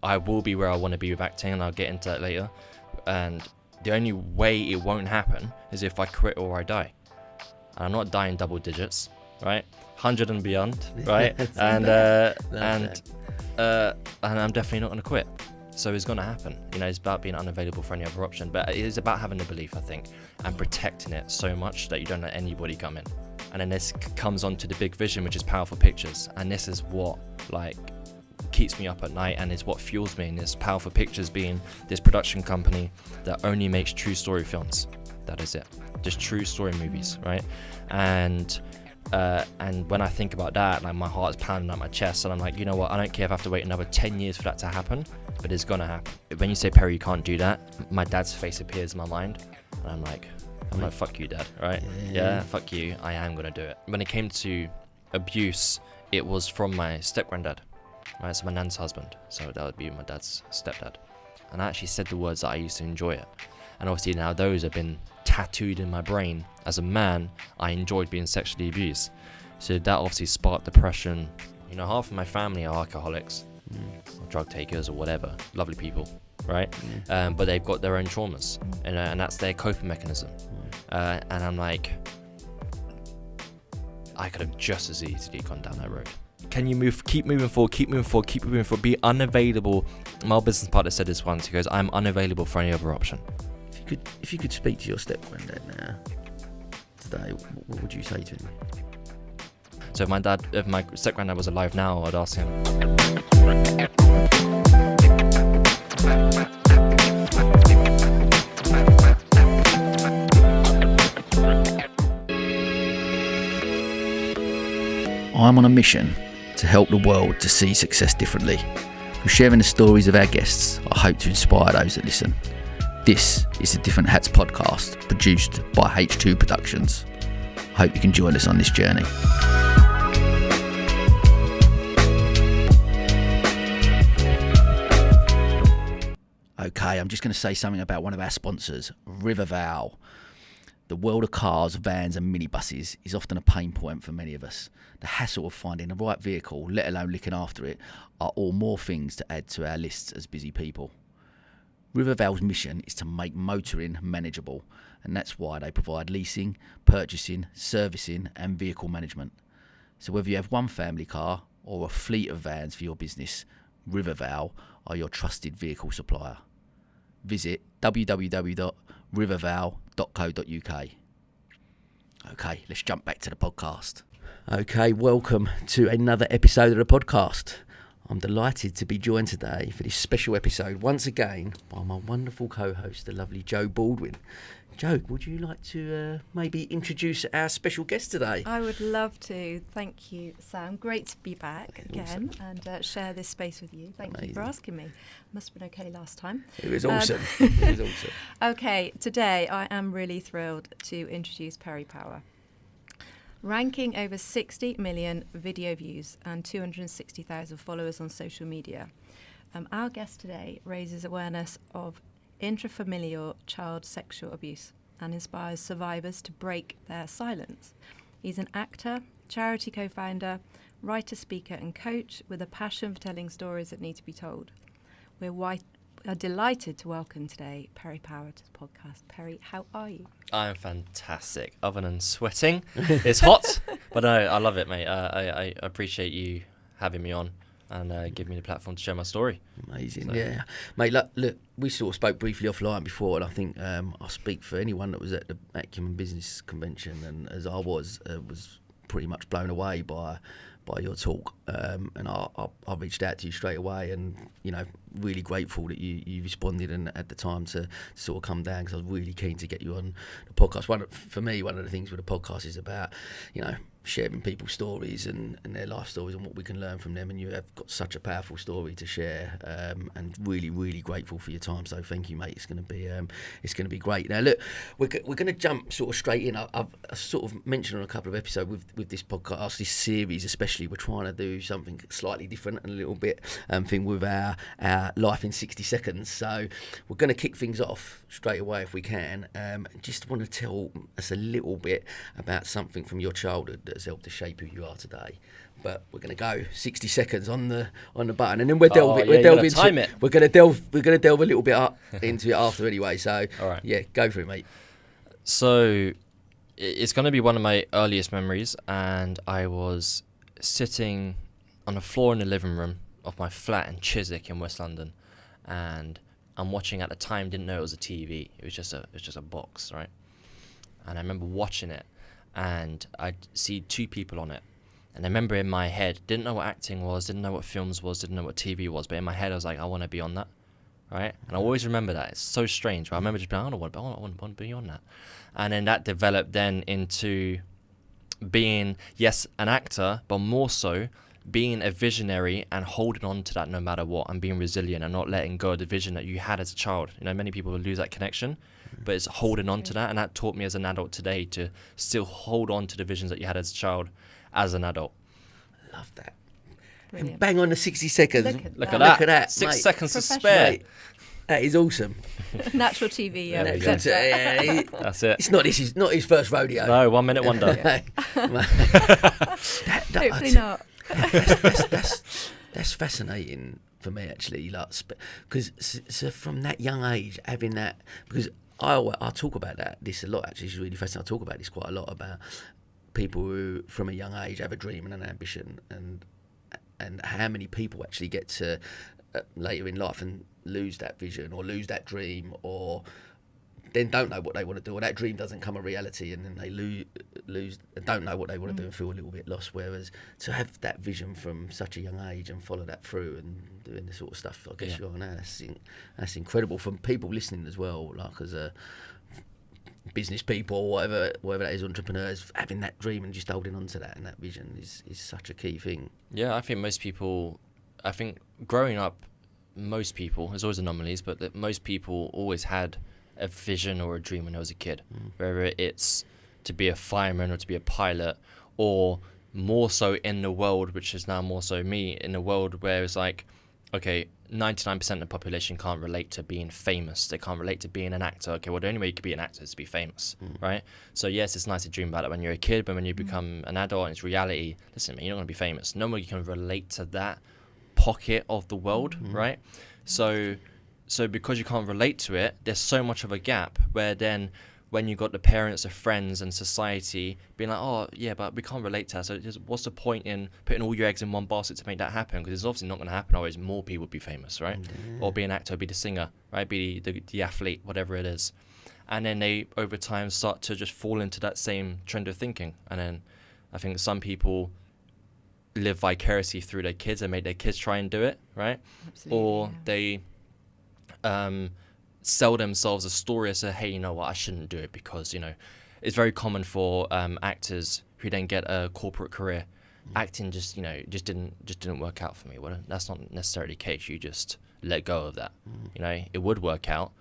I will be where I want to be with acting, and I'll get into that later. And the only way it won't happen is if I quit or I die. And I'm not dying double digits, right? 100 and beyond, right? and I'm definitely not going to quit. So it's going to happen. You know, it's about being unavailable for any other option. But it is about having the belief, I think, and protecting it so much that you don't let anybody come in. And then this comes on to the big vision, which is powerful pictures. And this is what, like, keeps me up at night and is what fuels me in this. Powerful Pictures being this production company that only makes true story films. That is it. Just true story movies, right? And when I think about that, like, my heart's pounding at my chest, and I'm like, you know what, I don't care if I have to wait another 10 years for that to happen, but it's gonna happen. When you say, Perry, you can't do that, my dad's face appears in my mind, and I'm like, fuck you, Dad, right? Yeah, fuck you, I am gonna do it. When it came to abuse, it was from my step-granddad, right? So my nan's husband, so that would be my dad's stepdad. And I actually said the words that I used to enjoy it. And obviously now those have been tattooed in my brain. As a man, I enjoyed being sexually abused. So that obviously sparked depression. You know, half of my family are alcoholics, or drug takers or whatever. Lovely people, right? But they've got their own traumas, and that's their coping mechanism. And I'm like, I could have just as easily gone down that road. Can you keep moving forward, be unavailable. My business partner said this once, he goes, I'm unavailable for any other option. If you could speak to your step-granddad now, today, what would you say to him? So if my step-granddad was alive now, I'd ask him. I'm on a mission to help the world to see success differently. Through sharing the stories of our guests, I hope to inspire those that listen. This is the Different Hats podcast, produced by H2 Productions. I hope you can join us on this journey. Okay, I'm just going to say something about one of our sponsors, Riverval. The world of cars, vans and minibuses is often a pain point for many of us. The hassle of finding the right vehicle, let alone looking after it, are all more things to add to our lists as busy people. Riverval's mission is to make motoring manageable, and that's why they provide leasing, purchasing, servicing and vehicle management. So whether you have one family car or a fleet of vans for your business, Riverval are your trusted vehicle supplier. Visit www.riverval.co.uk. Okay, let's jump back to the podcast. Okay, welcome to another episode of the podcast. I'm delighted to be joined today for this special episode once again by my wonderful co-host, the lovely Joe Baldwin. Joe, would you like to maybe introduce our special guest today? I would love to. Thank you, Sam. Great to be back again and share this space with you. Thank you for asking me. Must have been okay last time. It was awesome. It was awesome. Okay, today I am really thrilled to introduce Perry Power. Ranking over 60 million video views and 260,000 followers on social media. Our guest today raises awareness of intrafamilial child sexual abuse and inspires survivors to break their silence. He's an actor, charity co-founder, writer, speaker and coach with a passion for telling stories that need to be told. We're delighted to welcome today Perry Power to the podcast. Perry, how are you? I'm fantastic, other than sweating. It's hot, but no, I love it, mate. I appreciate you having me on and giving me the platform to share my story. Amazing, so. Yeah. Mate, look, we sort of spoke briefly offline before, and I think I'll speak for anyone that was at the Acumen Business Convention, and as I was pretty much blown away by your talk, and I reached out to you straight away, and really grateful that you responded and at the time to sort of come down, because I was really keen to get you on the podcast. For me, one of the things with the podcast is about sharing people's stories and their life stories and what we can learn from them, and you have got such a powerful story to share, and really, really grateful for your time. So thank you, mate. It's going to be great. Now look, we're going to jump sort of straight in. I've sort of mentioned on a couple of episodes with this podcast, this series especially, we're trying to do something slightly different and a little bit thing with our life in 60 seconds. So we're going to kick things off straight away if we can. Just want to tell us a little bit about something from your childhood that has helped to shape who you are today. But we're going to go 60 seconds on the button, and then we're Oh, yeah, you're gonna time it. We're going to delve a little bit into it after anyway. So All right. yeah, go for it, mate. So it's going to be one of my earliest memories, and I was sitting on the floor in the living room of my flat in Chiswick in West London, and I'm watching at the time, didn't know it was a TV. It was just a box, right? And I remember watching it, and I'd see two people on it. And I remember in my head, didn't know what acting was, didn't know what films was, didn't know what TV was, but in my head I was like, I want to be on that, right? And I always remember that. It's so strange, but I remember just being, I want to be on that. And then that developed then into being, yes, an actor, but more so being a visionary and holding on to that no matter what, and being resilient and not letting go of the vision that you had as a child. You know, many people will lose that connection, but it's holding on to that. And that taught me as an adult today to still hold on to the visions that you had as a child, as an adult. Love that. Brilliant. And bang on the 60 seconds. Look at that. Look at that. 6 mate. seconds to spare. Mate, that is awesome. Natural TV. There we presenter. Yeah, That's it. it's not his first rodeo. No, 1 minute wonder. Hopefully not. That's fascinating for me, actually, like, because so from that young age, having that, because I talk about this a lot, actually. It's really fascinating. I talk about this quite a lot, about people who from a young age have a dream and an ambition, and how many people actually get to later in life and lose that vision or lose that dream, or then don't know what they want to do, or that dream doesn't come a reality, and then they lose don't know what they want to do and feel a little bit lost. Whereas to have that vision from such a young age and follow that through and doing the sort of stuff I guess you're on now, that's incredible for people listening as well, like as a business people, whatever that is, entrepreneurs, having that dream and just holding on to that and that vision is such a key thing. Yeah, I think growing up, most people, there's always anomalies, but that most people always had a vision or a dream when I was a kid, whether it's to be a fireman or to be a pilot, or more so in the world, which is now more so me, in a world where it's like, okay, 99% of the population can't relate to being famous. They can't relate to being an actor. Okay, well, the only way you could be an actor is to be famous, right? So yes, it's nice to dream about it when you're a kid, but when you become an adult and it's reality, listen, man, you're not going to be famous. Nobody can relate to that pocket of the world, right? So because you can't relate to it, there's so much of a gap where then when you got the parents or friends and society being like, oh yeah, but we can't relate to that, so just, what's the point in putting all your eggs in one basket to make that happen? Because it's obviously not going to happen, otherwise more people would be famous, right? Or be an actor, be the singer, right? Be the athlete, whatever it is. And then they over time start to just fall into that same trend of thinking. And then I think some people live vicariously through their kids and make their kids try and do it, right? Absolutely, Or they sell themselves a story as a, hey, you know what, I shouldn't do it because, you know, it's very common for actors who then get a corporate career. Acting just didn't work out for me. Well, that's not necessarily the case. You just let go of that. You know, it would work out.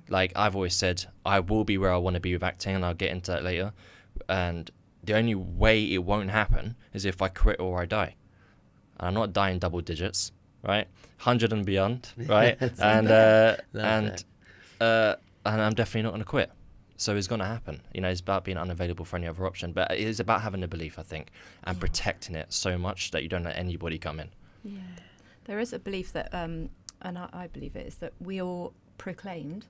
Like I've always said, I will be where I want to be with acting, and I'll get into that later. And the only way it won't happen is if I quit or I die. And I'm not dying double digits, right? 100 and beyond, right? And I'm definitely not going to quit. So it's going to happen. You know, it's about being unavailable for any other option. But it is about having the belief, I think, and protecting it so much that you don't let anybody come in. Yeah. There is a belief that, and I believe it, is that we all proclaimed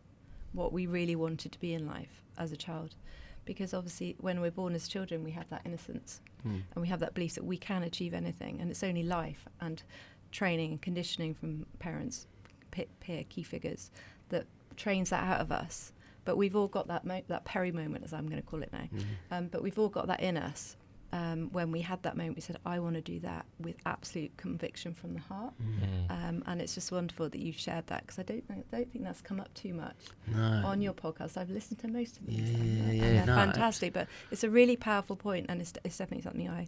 what we really wanted to be in life as a child. Because obviously when we're born as children, we have that innocence and we have that belief that we can achieve anything. And it's only life and training and conditioning from parents, peer key figures, that trains that out of us. But we've all got that Perry moment, as I'm going to call it now. But we've all got that in us. When we had that moment, we said, I want to do that with absolute conviction from the heart. And it's just wonderful that you shared that, because I don't think that's come up too much on your podcast. I've listened to most of these, and they're fantastic. But it's a really powerful point, and it's definitely something I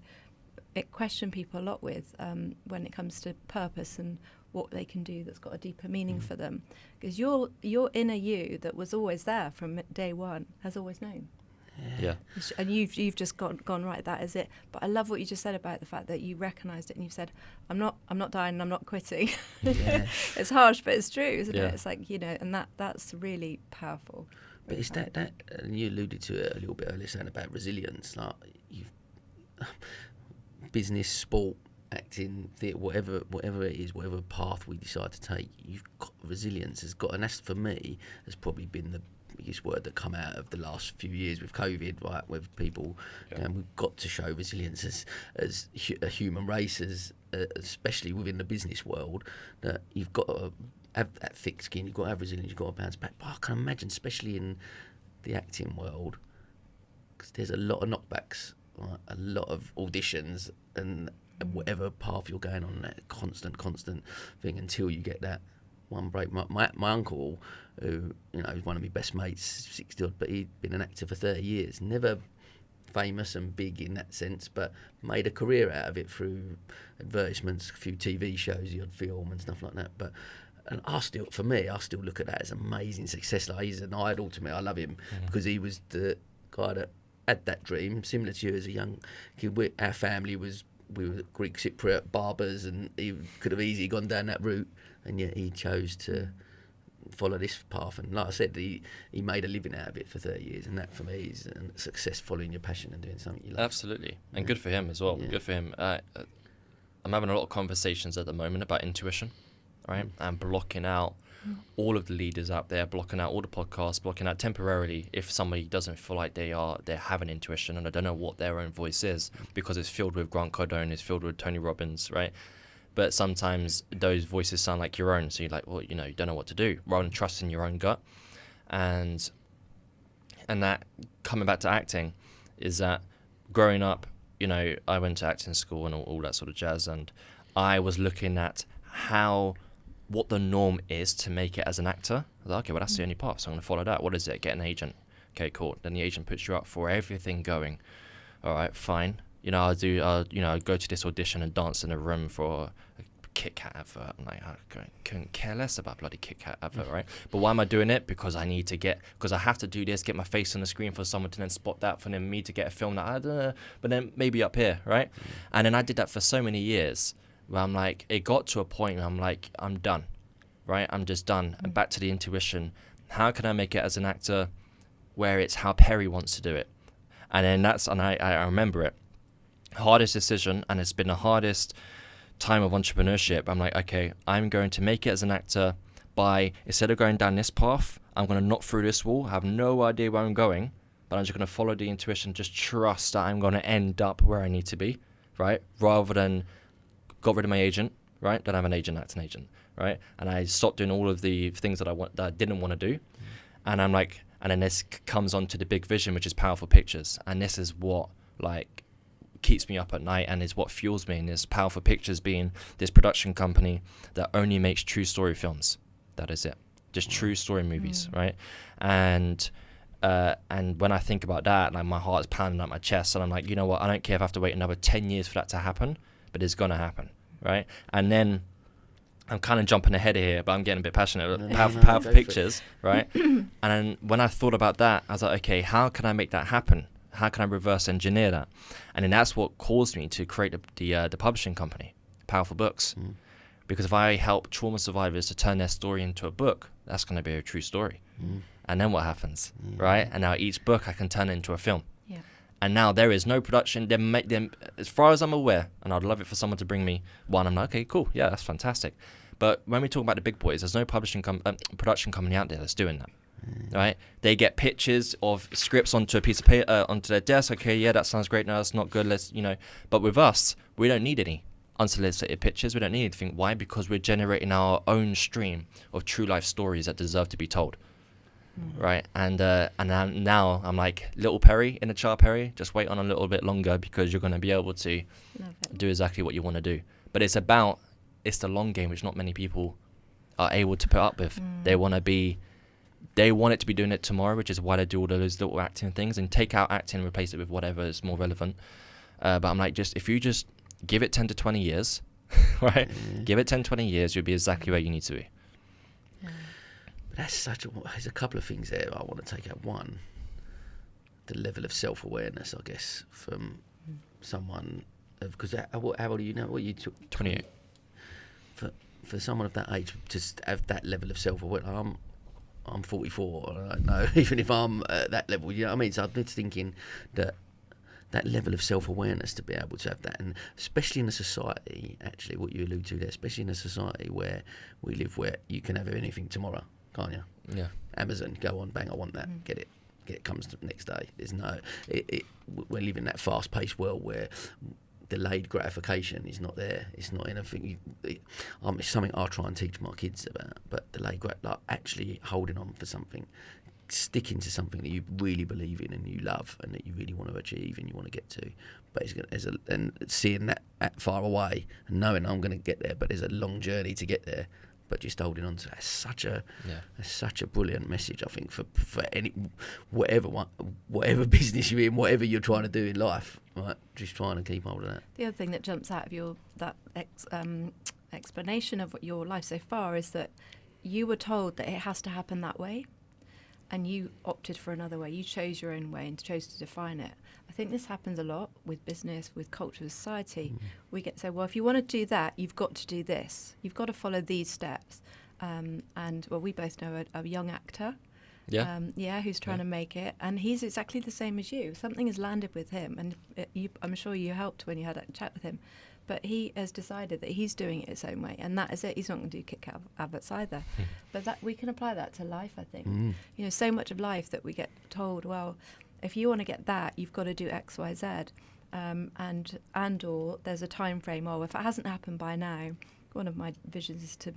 question people a lot with when it comes to purpose and what they can do that's got a deeper meaning for them. Because your inner you that was always there from day one has always known. Yeah. And you've just gone right, that is it. But I love what you just said about the fact that you recognised it and you've said, I'm not dying and I'm not quitting. Yeah. It's harsh, but it's true, isn't Yeah. it? It's like, you know, and that's really powerful. But it's that and you alluded to it a little bit earlier, saying about resilience, like business, sport, acting, theatre, whatever it is, whatever path we decide to take, you've got resilience has got, and that's for me has probably been the biggest word that come out of the last few years with COVID, right? With people, we've got to show resilience as a human race, especially within the business world, that you've got to have that thick skin, you've got to have resilience, you've got to bounce back. But I can imagine, especially in the acting world, because there's a lot of knockbacks, right? A lot of auditions, and whatever path you're going on, that constant thing until you get that one break. My uncle, who is one of my best mates, 60 odd, but he'd been an actor for 30 years, never famous and big in that sense, but made a career out of it through advertisements, a few TV shows, the odd film and stuff like that. And I still look at that as amazing success. Like, he's an idol to me. I love him because he was the guy that had that dream, similar to you as a young kid. Our family we were Greek Cypriot barbers, and he could have easily gone down that route, and yet he chose to follow this path. And like I said, he made a living out of it for 30 years, and that for me is a success, following your passion and doing something you love. Absolutely, and good for him as well. Good for him. I'm having a lot of conversations at the moment about intuition, right? And blocking out all of the leaders out there, blocking out all the podcasts, blocking out temporarily if somebody doesn't feel like they have an intuition and I don't know what their own voice is, because it's filled with Grant Cardone, it's filled with Tony Robbins, right? But sometimes those voices sound like your own, so you're like, well, you don't know what to do, rather than trusting your own gut. And that, coming back to acting, is that growing up, I went to acting school and all that sort of jazz, and I was looking at what the norm is to make it as an actor. I was like, okay, well, that's the only path, so I'm going to follow that. What is it? Get an agent. Okay, cool. Then the agent puts you up for everything going. All right, fine. I'll go to this audition and dance in a room for a Kit Kat advert. I'm like, I couldn't care less about bloody Kit Kat advert, right? But why am I doing it? Because I have to do this, get my face on the screen for someone to then spot that, for me to get a film that I don't know, but then maybe up here, right? And then I did that for so many years, where I'm like, it got to a point where I'm like, I'm done, right? I'm just done. And back to the intuition. How can I make it as an actor where it's how Perry wants to do it? And then I remember it. Hardest decision, and it's been the hardest time of entrepreneurship. I'm like, okay, I'm going to make it as an actor by, instead of going down this path, I'm going to knock through this wall. I have no idea where I'm going, but I'm just going to follow the intuition, just trust that I'm going to end up where I need to be, right? Rather than got rid of my agent, right? Don't have an agent, act an agent, right? And I stopped doing all of the things that I didn't want to do. And I'm like, and then this comes on to the big vision, which is Powerful Pictures. And this is what keeps me up at night and is what fuels me. And this Powerful Pictures being this production company that only makes true story films. That is it. Just true story movies, right? And when I think about that, like, my heart's pounding at my chest, and I'm like, you know what? I don't care if I have to wait another 10 years for that to happen, but it's going to happen, right? And then I'm kind of jumping ahead here, but I'm getting a bit passionate. Powerful Pictures, right? And then when I thought about that, I was like, okay, how can I make that happen? How can I reverse engineer that? And then that's what caused me to create the publishing company, Powerful Books. Because if I help trauma survivors to turn their story into a book, that's going to be a true story. And then what happens, right? And now each book I can turn into a film. Yeah. And now there is no production. As far as I'm aware, and I'd love it for someone to bring me one, I'm like, okay, cool, yeah, that's fantastic. But when we talk about the big boys, there's no production company out there that's doing that, right? They get pictures of scripts onto a piece of paper, onto their desk. Okay, yeah, that sounds great. No, that's not good. But with us, we don't need any unsolicited pictures. We don't need anything. Why? Because we're generating our own stream of true life stories that deserve to be told, right? And now I'm like, little Perry, inner child Perry, just wait on a little bit longer, because you're going to be able to do exactly what you want to do. But it's the long game, which not many people are able to put up with. They want it to be doing it tomorrow, which is why they do all those little acting things, and take out acting and replace it with whatever is more relevant. But I'm like, if you just give it 10 to 20 years, right? Give it 10, 20 years, you'll be exactly where you need to be. There's a couple of things there I want to take out. One, the level of self-awareness, I guess, from someone, because how old are you now? What are you? 28. For someone of that age, just have that level of self-awareness. I'm 44. I don't know, even if I'm at that level, you know what I mean? So I'm just thinking that that level of self-awareness to be able to have that, and especially in a society, actually, what you allude to there, especially in a society where we live, where you can have anything tomorrow, can't you? Yeah. Amazon, go on, bang, I want that, get it, comes the next day. There's no, we're living in that fast-paced world where delayed gratification is not there. It's not anything. It's something I try and teach my kids about. But delayed like actually holding on for something, sticking to something that you really believe in and you love and that you really want to achieve and you want to get to. But and seeing that far away and knowing I'm going to get there, but there's a long journey to get there. But just holding on to that's such a brilliant message, I think, for any whatever business you're in, whatever you're trying to do in life, right? Just trying to keep hold of that. The other thing that jumps out of that explanation of your life so far is that you were told that it has to happen that way, and you opted for another way. You chose your own way and chose to define it. I think this happens a lot with business, with culture, with society. We get to say, well, if you want to do that, you've got to do this. You've got to follow these steps. And we both know a young actor, who's trying to make it, and he's exactly the same as you. Something has landed with him, and I'm sure you helped when you had a chat with him. But he has decided that he's doing it his own way, and that is it. He's not going to do kick adverts either. But that we can apply that to life, I think. You know, so much of life that we get told, well, if you want to get that, you've got to do X, Y, Z, and or there's a time frame. Oh, if it hasn't happened by now, one of my visions is to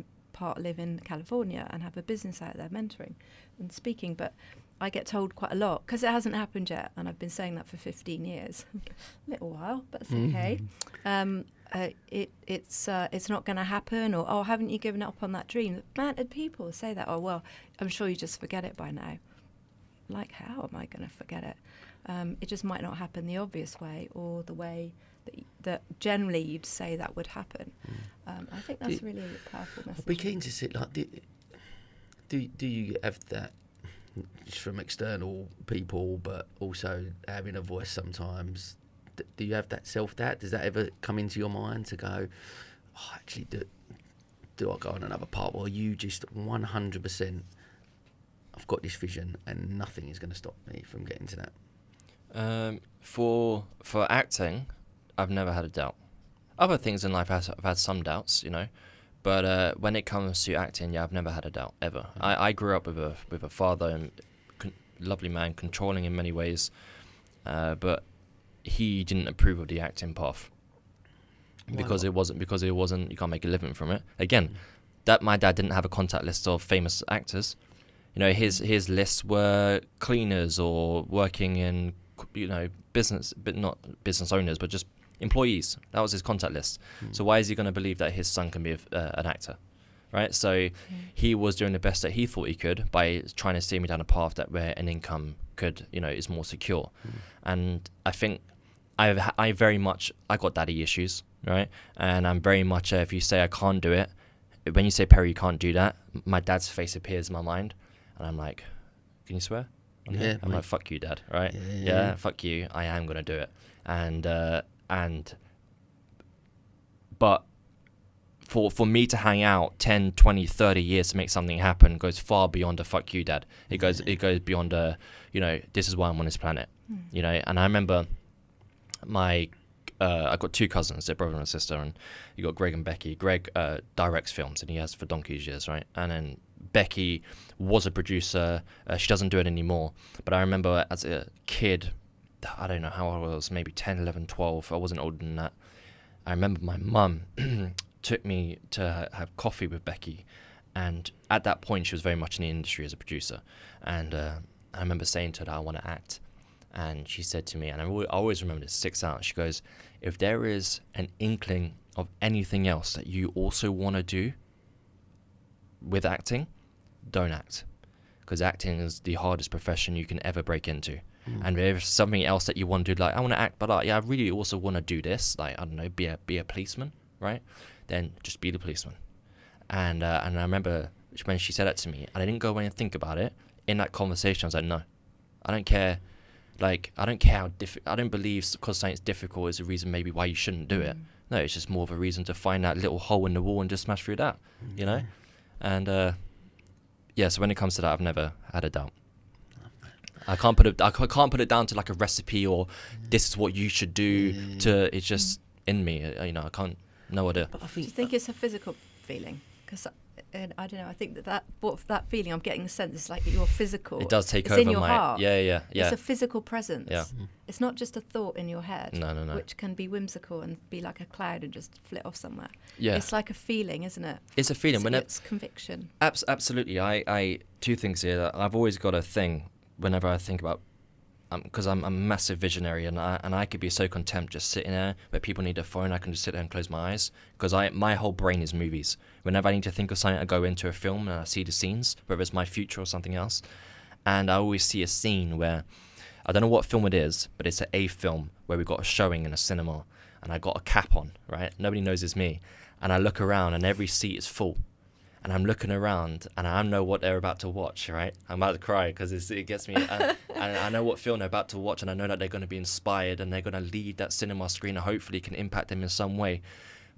live in California and have a business out there mentoring and speaking. But I get told quite a lot because it hasn't happened yet, and I've been saying that for 15 years. A little while, but it's okay. It's not going to happen, or oh, haven't you given up on that dream? Mad people say that. Oh well, I'm sure you just forget it by now. Like, how am I going to forget it? It just might not happen the obvious way or the way that generally you'd say that would happen. I think that's really a powerful message. I'd be keen to see, like, do you have that just from external people, but also having a voice sometimes? Do you have that self-doubt? Does that ever come into your mind to go, oh, actually, do I go on another path? Or you just 100%, I've got this vision and nothing is going to stop me from getting to that? For acting, I've never had a doubt. Other things in life I've had some doubts, you know, but when it comes to acting, I've never had a doubt ever. I grew up with a father, and lovely man, controlling in many ways, but he didn't approve of the acting path because it wasn't you can't make a living from it. Again, that my dad didn't have a contact list of famous actors. You know, his lists were cleaners or working in, you know, business, but not business owners, but just employees. That was his contact list. So why is he going to believe that his son can be an actor, right? So he was doing the best that he thought he could by trying to steer me down a path that where an income could, you know, is more secure. And I think I got daddy issues, right? And I'm very much if you say I can't do it, when you say, Perry, you can't do that, my dad's face appears in my mind, and I'm like, can you swear? Yeah, I'm like, fuck you, Dad, right? Yeah, fuck you. I am gonna do it, but for me to hang out 10, 20, 30 years to make something happen goes far beyond a fuck you, Dad. It goes beyond a, you know, this is why I'm on this planet, you know. And I remember I got two cousins, they're brother and sister, and you got Greg and Becky. Greg directs films, and he has for donkey's years, right? And then Becky was a producer. She doesn't do it anymore. But I remember as a kid, I don't know how old I was, maybe 10, 11, 12. I wasn't older than that. I remember my mum took me to have coffee with Becky. And at that point, she was very much in the industry as a producer. And I remember saying to her that I want to act. And she said to me, and I always remember this, sticks out. She goes, if there is an inkling of anything else that you also want to do with acting, don't act. Because acting is the hardest profession you can ever break into. And if there's something else that you want to do, like, I want to act, but I really also want to do this, like, I don't know, be a policeman, right? Then just be the policeman. And I remember when she said that to me, and I didn't go away and think about it, in that conversation, I was like, no, I don't care. Like, I don't care how I don't believe because something's difficult is a reason maybe why you shouldn't do it. No, it's just more of a reason to find that little hole in the wall and just smash through that, you know? And, so when it comes to that, I've never had a doubt. I can't put it down to like a recipe or this is what you should do. It's just in me. I can't. No idea. But I Do you think it's a physical feeling? Because I don't know. I think that feeling I'm getting the sense is like your physical. It does take it's over in your my heart. Yeah. It's a physical presence. Yeah. It's not just a thought in your head. No. Which can be whimsical and be like a cloud and just flit off somewhere. Yeah. It's like a feeling, isn't it? It's a feeling. It's conviction. Absolutely. I two things here. I've always got a thing whenever I think about, because I'm a massive visionary, and I could be so content just sitting there where people need a phone. I can just sit there and close my eyes, because my whole brain is movies. Whenever I need to think of something, I go into a film and I see the scenes, whether it's my future or something else, and I always see a scene where I don't know what film it is, but it's a film where we got a showing in a cinema, and I got a cap on, right? Nobody knows it's me, and I look around and every seat is full. And I'm looking around, and I know what they're about to watch, right? I'm about to cry because it gets me. And I know what film they're about to watch, and I know that they're going to be inspired, and they're going to leave that cinema screen, and hopefully can impact them in some way.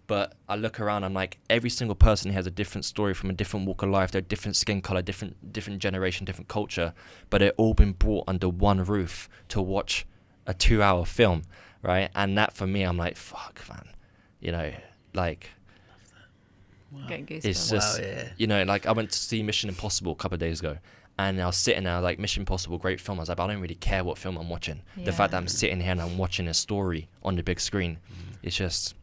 But I look around, I'm like, every single person has a different story from a different walk of life. They're different skin color, different generation, different culture, but they're all been brought under one roof to watch a 2-hour film, right? And that for me, I'm like, fuck, man, like. Wow. It's just, like I went to see Mission Impossible a couple of days ago, and I was sitting there like, Mission Impossible, great film. I was like, but I don't really care what film I'm watching. The fact that I'm sitting here and I'm watching a story on the big screen, it's just.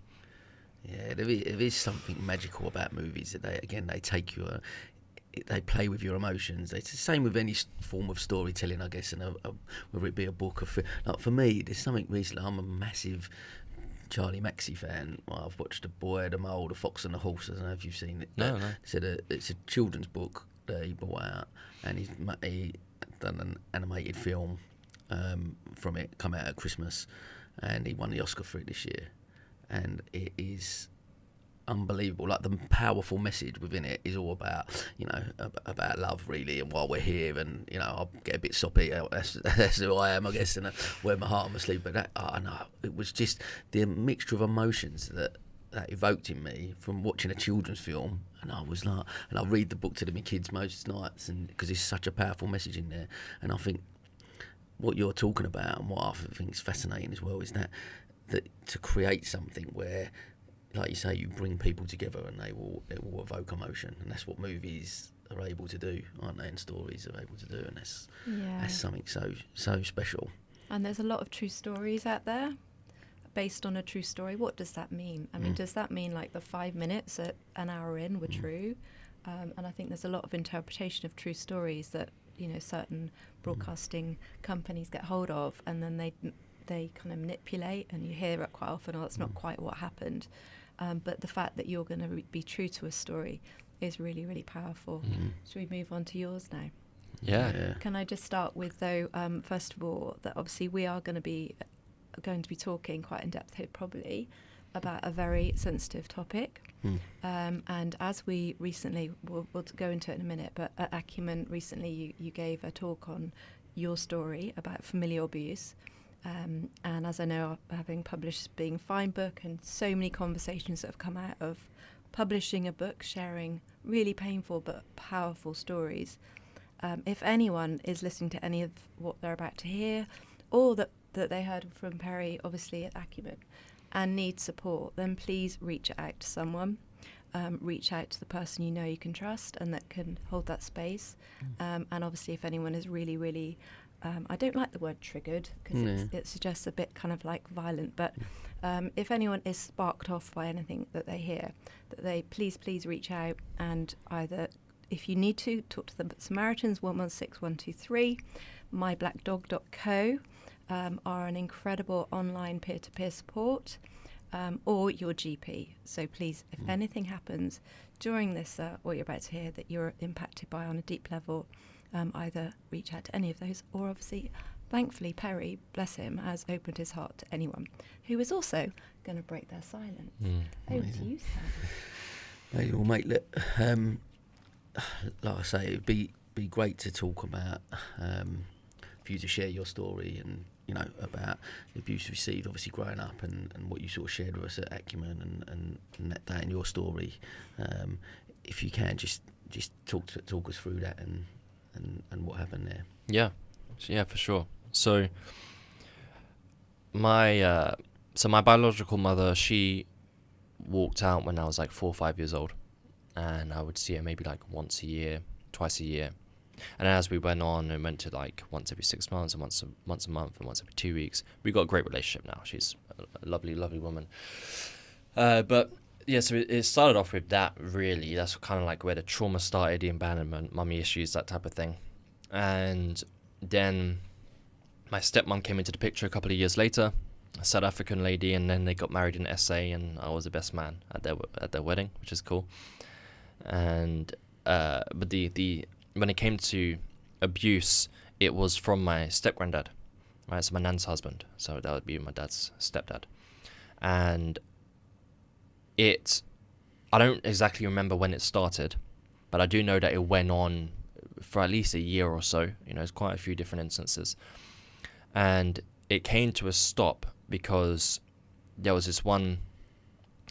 Yeah, there is something magical about movies that they take you. They play with your emotions. It's the same with any form of storytelling, I guess, and whether it be a book or like for me, there's something recently. I'm a massive Charlie Maxey fan. Well, I've watched The Boy, the Mole, The Fox and the Horse. I don't know if you've seen it. No. It's a children's book that he brought out, and he done an animated film from it, come out at Christmas, and he won the Oscar for it this year. And it is unbelievable. Like, the powerful message within it is all about, about love, really, and why we're here. And I'll get a bit soppy. That's who I am, I guess, and wear my heart on my sleeve. But it was just the mixture of emotions that evoked in me from watching a children's film. And I was like, and I read the book to my kids most nights, and because there's such a powerful message in there. And I think what you're talking about, and what I think is fascinating as well, is that to create something where, like you say, you bring people together and it will evoke emotion, and that's what movies are able to do, aren't they? And stories are able to do, and that's something so special. And there's a lot of true stories out there based on a true story. What does that mean? I mean, does that mean like the 5 minutes at an hour in were true? And I think there's a lot of interpretation of true stories that certain broadcasting companies get hold of, and then they kind of manipulate, and you hear it quite often, that's not quite what happened. But the fact that you're going to be true to a story is really, really powerful. Should we move on to yours now? Yeah. Can I just start with, though, first of all, that obviously we are going to be talking quite in depth here, probably, about a very sensitive topic. And as we recently, we'll go into it in a minute, but at Acumen recently you gave a talk on your story about familial abuse. And as I know, having published Being Fine book, and so many conversations that have come out of publishing a book, sharing really painful but powerful stories. If anyone is listening to any of what they're about to hear, or that they heard from Perry, obviously at Acumen, and need support, then please reach out to someone. Reach out to the person you can trust and that can hold that space. And obviously, if anyone is really, really I don't like the word triggered, because it suggests a bit kind of like violent, but if anyone is sparked off by anything that they hear, that they please reach out, and either, if you need to, talk to them at Samaritans 116123, myblackdog.co are an incredible online peer-to-peer support, or your GP. So please, if anything happens during this, what you're about to hear, that you're impacted by on a deep level, either reach out to any of those, or obviously, thankfully, Perry, bless him, has opened his heart to anyone who is also going to break their silence. Over to you, Sam. Well, mate, look, like I say, it'd be great to talk about, for you to share your story and, about the abuse you received, obviously growing up, and what you sort of shared with us at Acumen, and that in your story. If you can, just talk us through that and what happened there. Yeah, Yeah, for sure. So my biological mother, she walked out when I was like 4 or 5 years old, and I would see her maybe like once a year, twice a year. And as we went on and went to like once every 6 months and once a month and once every 2 weeks, we got a great relationship now. She's a lovely, lovely woman. But yeah, so it started off with that, really. That's kind of like where the trauma started, the abandonment, mummy issues, that type of thing. And then my stepmom came into the picture a couple of years later, a South African lady, and then they got married in SA, and I was the best man at their wedding, which is cool. And but the when it came to abuse, it was from my step-granddad, right? So my nan's husband. So that would be my dad's stepdad. And I don't exactly remember when it started, but I do know that it went on for at least a year or so. It's quite a few different instances. And it came to a stop because there was this one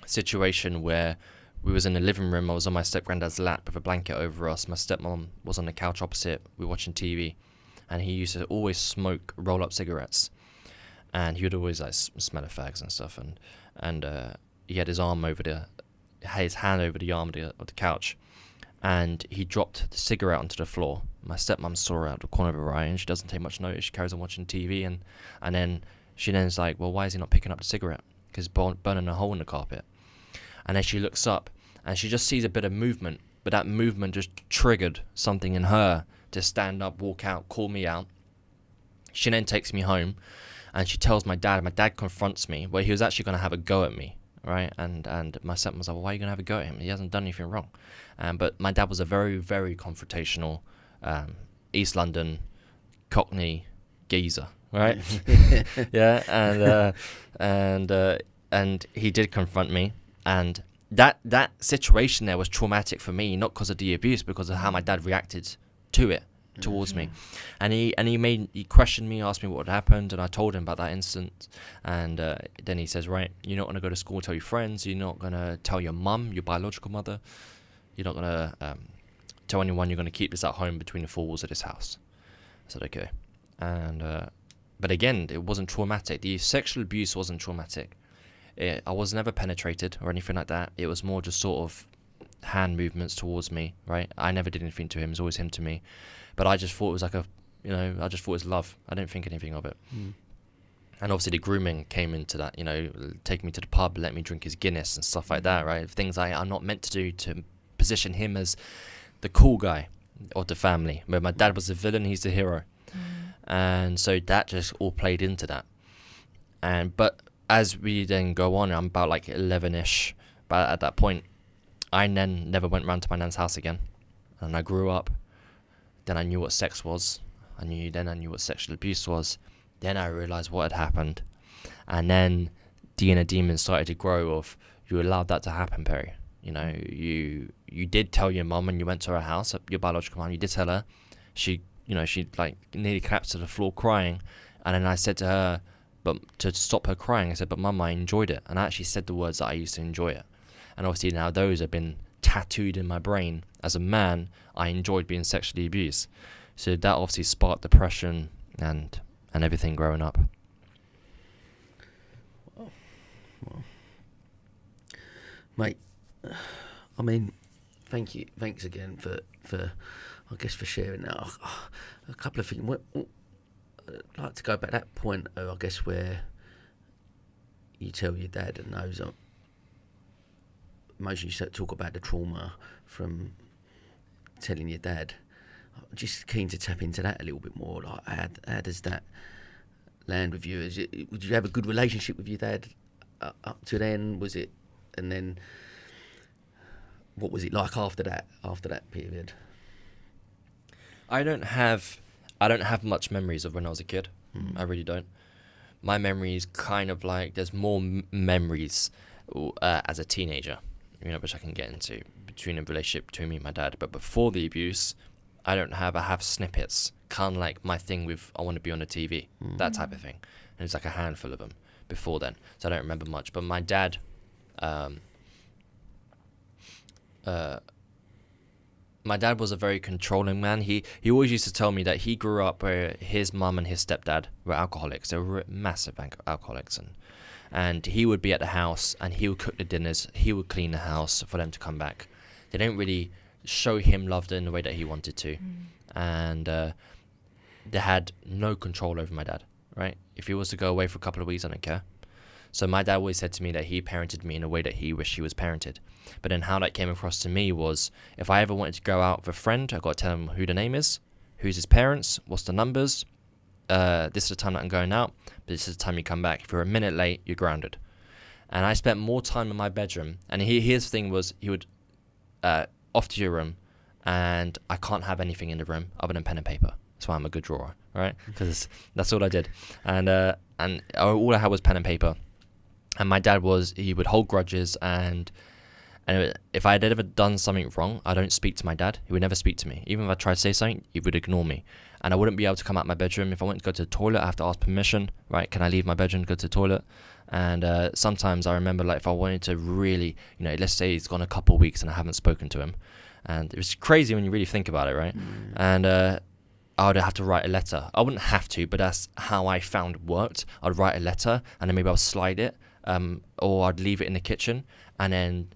situation where we was in the living room. I was on my step-granddad's lap with a blanket over us. My stepmom was on the couch opposite. We were watching TV, and he used to always smoke roll-up cigarettes, and he would always like smell of fags and stuff. And he had his hand over the arm of the couch, and he dropped the cigarette onto the floor. My stepmom saw her out the corner of her eye, and she doesn't take much notice. She carries on watching TV, and then she is like, well, why is he not picking up the cigarette? Because it's burning a hole in the carpet. And then she looks up, and she just sees a bit of movement, but that movement just triggered something in her to stand up, walk out, call me out. She then takes me home, and she tells my dad. My dad confronts me, where he was actually going to have a go at me, right? And my stepmom was like, well, why are you going to have a go at him? He hasn't done anything wrong. But my dad was a very, very confrontational East London Cockney geezer, right? Yeah, and he did confront me, and that situation there was traumatic for me, not because of the abuse, because of how my dad reacted to it towards me. And he questioned me, asked me what had happened, and I told him about that incident. And then he says, right, you're not going to go to school and tell your friends, you're not going to tell your mum, your biological mother, you're not going to tell anyone, you're going to keep this at home between the four walls of this house. I said, okay. And but again, it wasn't traumatic. The sexual abuse wasn't traumatic. I was never penetrated or anything like that. It was more just sort of hand movements towards me, right? I never did anything to him. It was always him to me. But I just thought it was like I just thought it was love. I didn't think anything of it. And obviously the grooming came into that, taking me to the pub, let me drink his Guinness and stuff like that, right? Things I'm not meant to do to position him as the cool guy of the family. Where my dad was the villain, he's the hero. And so that just all played into that. But as we then go on, I'm about like 11-ish, but at that point, I then never went round to my nan's house again. And I grew up. Then I knew what sex was. I knew what sexual abuse was. Then I realised what had happened. And then the inner demon started to grow of, you allowed that to happen, Perry. You did tell your mum when you went to her house, your biological mum, you did tell her. She like nearly collapsed to the floor crying. And then I said to her, but to stop her crying, I said, but Mum, I enjoyed it. And I actually said the words that I used to enjoy it. And obviously now those have been tattooed in my brain. As a man, I enjoyed being sexually abused. So that obviously sparked depression and everything growing up. Well, mate, I mean, thank you. Thanks again for I guess, for sharing that. A couple of things. I'd like to go back to that point, I guess, where you tell your dad, and those are mostly you talk about the trauma from telling your dad. I'm just keen to tap into that a little bit more. Like, how does that land with you? Would you have a good relationship with your dad up to then? Was it, and then what was it like after that period? I don't have much memories of when I was a kid. I really don't. My memories kind of like, there's more memories as a teenager, which I can get into, between a relationship between me and my dad. But before the abuse, I have snippets, kind of like my thing with I want to be on the TV, that type of thing. And it's like a handful of them before then, so I don't remember much. But my dad, my dad was a very controlling man. He always used to tell me that he grew up where his mum and his stepdad were alcoholics. They were massive alcoholics, and he would be at the house and he would cook the dinners. He would clean the house for them to come back. They didn't really show him love in the way that he wanted to, and they had no control over my dad. Right? If he was to go away for a couple of weeks, I don't care. So my dad always said to me that he parented me in a way that he wished he was parented. But then how that came across to me was, if I ever wanted to go out with a friend, I got to tell him who the name is, who's his parents, what's the numbers, this is the time that I'm going out, but this is the time you come back. If you're a minute late, you're grounded. And I spent more time in my bedroom. And his thing was, he would off to your room, and I can't have anything in the room other than pen and paper. That's why I'm a good drawer, right? Because that's all I did. And all I had was pen and paper. And my dad he would hold grudges, and if I had ever done something wrong, I don't speak to my dad. He would never speak to me. Even if I tried to say something, he would ignore me. And I wouldn't be able to come out my bedroom. If I went to go to the toilet, I have to ask permission, right? Can I leave my bedroom to go to the toilet? And sometimes I remember, like, if I wanted to really, let's say it's gone a couple of weeks and I haven't spoken to him. And it was crazy when you really think about it, right? And I would have to write a letter. I wouldn't have to, but that's how I found worked. I'd write a letter, and then maybe I'll slide it, or I'd leave it in the kitchen, and then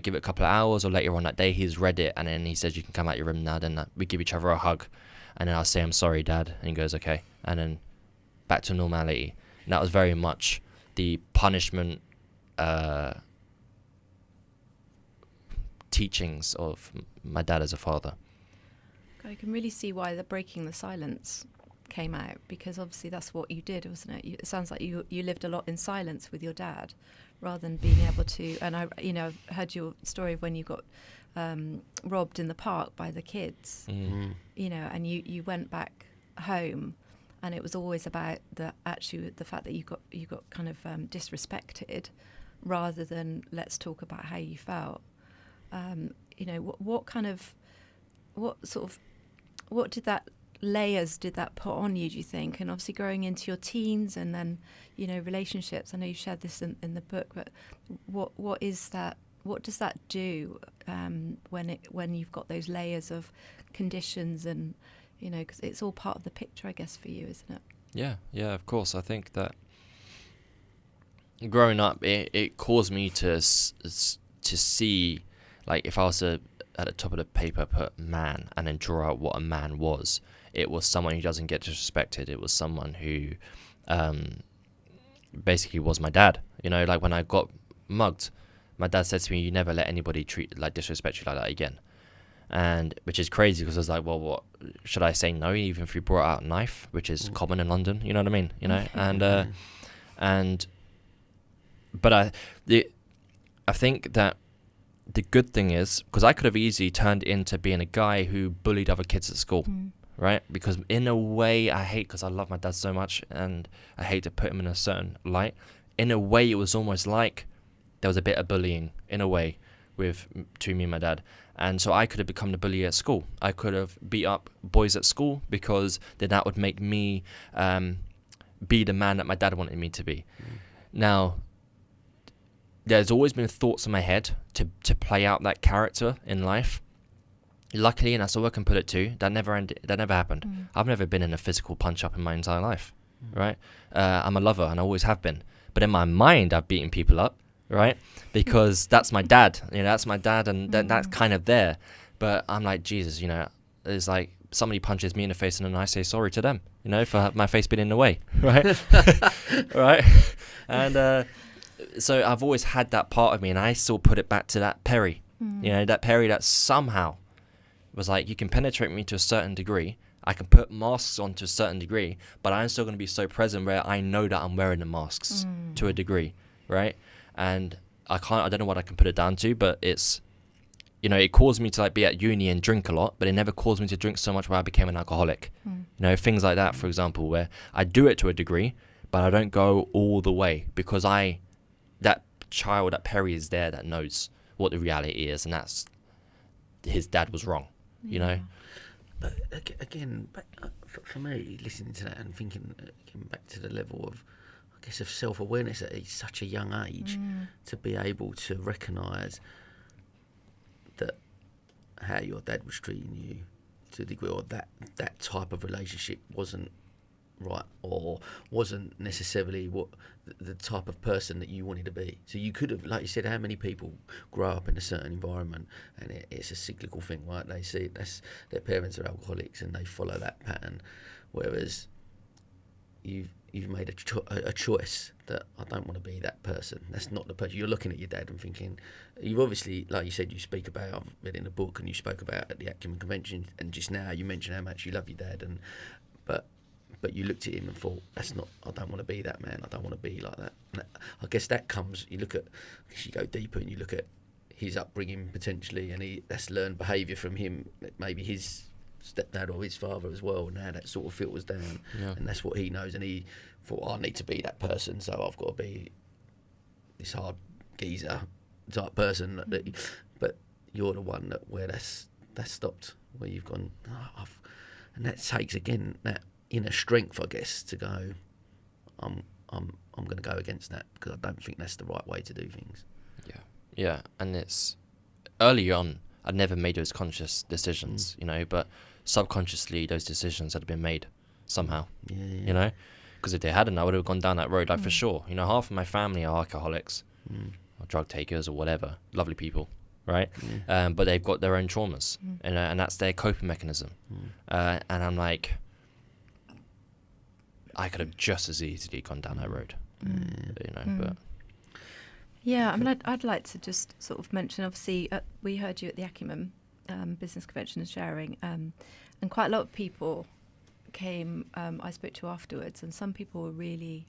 give it a couple of hours, or later on that day he's read it, and then he says, you can come out your room now. Then we give each other a hug, and then I'll say, I'm sorry, Dad, and he goes, okay, and then back to normality. And that was very much the punishment teachings of my dad as a father. I can really see why the breaking the silence came out, because obviously that's what you did, wasn't it? It sounds like you lived a lot in silence with your dad, rather than being able to. And I've heard your story of when you got robbed in the park by the kids. And you went back home, and it was always about the fact that you got kind of disrespected, rather than let's talk about how you felt. What did that layers did that put on you, do you think? And obviously growing into your teens, and then relationships. I know you shared this in the book, but what is that? What does that do when you've got those layers of conditions, and because it's all part of the picture, I guess, for you, isn't it? Yeah, of course. I think that growing up, it caused me to see, like, if I was to at the top of the paper put man and then draw out what a man was, it was someone who doesn't get disrespected. It was someone who basically was my dad. Like when I got mugged, my dad said to me, you never let anybody disrespect you like that again. And which is crazy, because I was like, well, what should I say? No, even if you brought out a knife, which is common in London, you know what I mean? But I think that the good thing is, because I could have easily turned into being a guy who bullied other kids at school, right? Because in a way, because I love my dad so much, and I hate to put him in a certain light. In a way, it was almost like there was a bit of bullying, in a way, between me and my dad. And so I could have become the bully at school. I could have beat up boys at school, because then that would make me be the man that my dad wanted me to be. Now, there's always been thoughts in my head to play out that character in life. Luckily, and that's all I can put it to, that never happened. I've never been in a physical punch-up in my entire life, right? I'm a lover, and I always have been. But in my mind, I've beaten people up, right? Because that's my dad. That's my dad, and that's kind of there. But I'm like, Jesus, it's like somebody punches me in the face, and then I say sorry to them, for my face being in the way, right? Right? And so I've always had that part of me, and I still put it back to that Perry. That Perry that somehow was like, you can penetrate me to a certain degree, I can put masks on to a certain degree, but I'm still going to be so present where I know that I'm wearing the masks to a degree, right? And I don't know what I can put it down to, but it's, it caused me to be at uni and drink a lot, but it never caused me to drink so much where I became an alcoholic. Things like that, for example, where I do it to a degree, but I don't go all the way, because that child, that Perry is there, that knows what the reality is, and that's his dad was wrong, But again, for me, listening to that and thinking again back to the level of, I guess, of self-awareness at such a young age, to be able to recognise that how your dad was treating you to the degree, or that type of relationship wasn't right, or wasn't necessarily what the type of person that you wanted to be. So you could have, like you said, how many people grow up in a certain environment, and it's a cyclical thing, right? They see their parents are alcoholics and they follow that pattern, whereas you've made a choice that I don't want to be that person. That's not the person. You're looking at your dad and thinking, you've obviously, like you said, you speak about, I've read in a book, and you spoke about at the Acumen convention, and just now you mentioned how much you love your dad, but you looked at him and thought, that's not, I don't want to be that man. I don't want to be like that. And I guess that comes, you go deeper and you look at his upbringing potentially, and that's learned behaviour from him, maybe his stepdad or his father as well, and how that sort of filters down, and that's what he knows, and he thought, I need to be that person, so I've got to be this hard geezer type person. But you're the one where that's stopped, where you've gone, and that takes again that inner strength, I guess, to go, I'm going to go against that, because I don't think that's the right way to do things. Yeah, and it's early on, I'd never made those conscious decisions, but subconsciously those decisions had been made somehow, because if they hadn't, I would have gone down that road, for sure. Half of my family are alcoholics or drug takers or whatever, lovely people, right? But they've got their own traumas, and that's their coping mechanism. And I'm like, I could have just as easily gone down that road, but... Yeah, I mean, I'd like to just sort of mention, obviously, we heard you at the Acumen Business Convention and Sharing, and quite a lot of people came, I spoke to afterwards, and some people were really,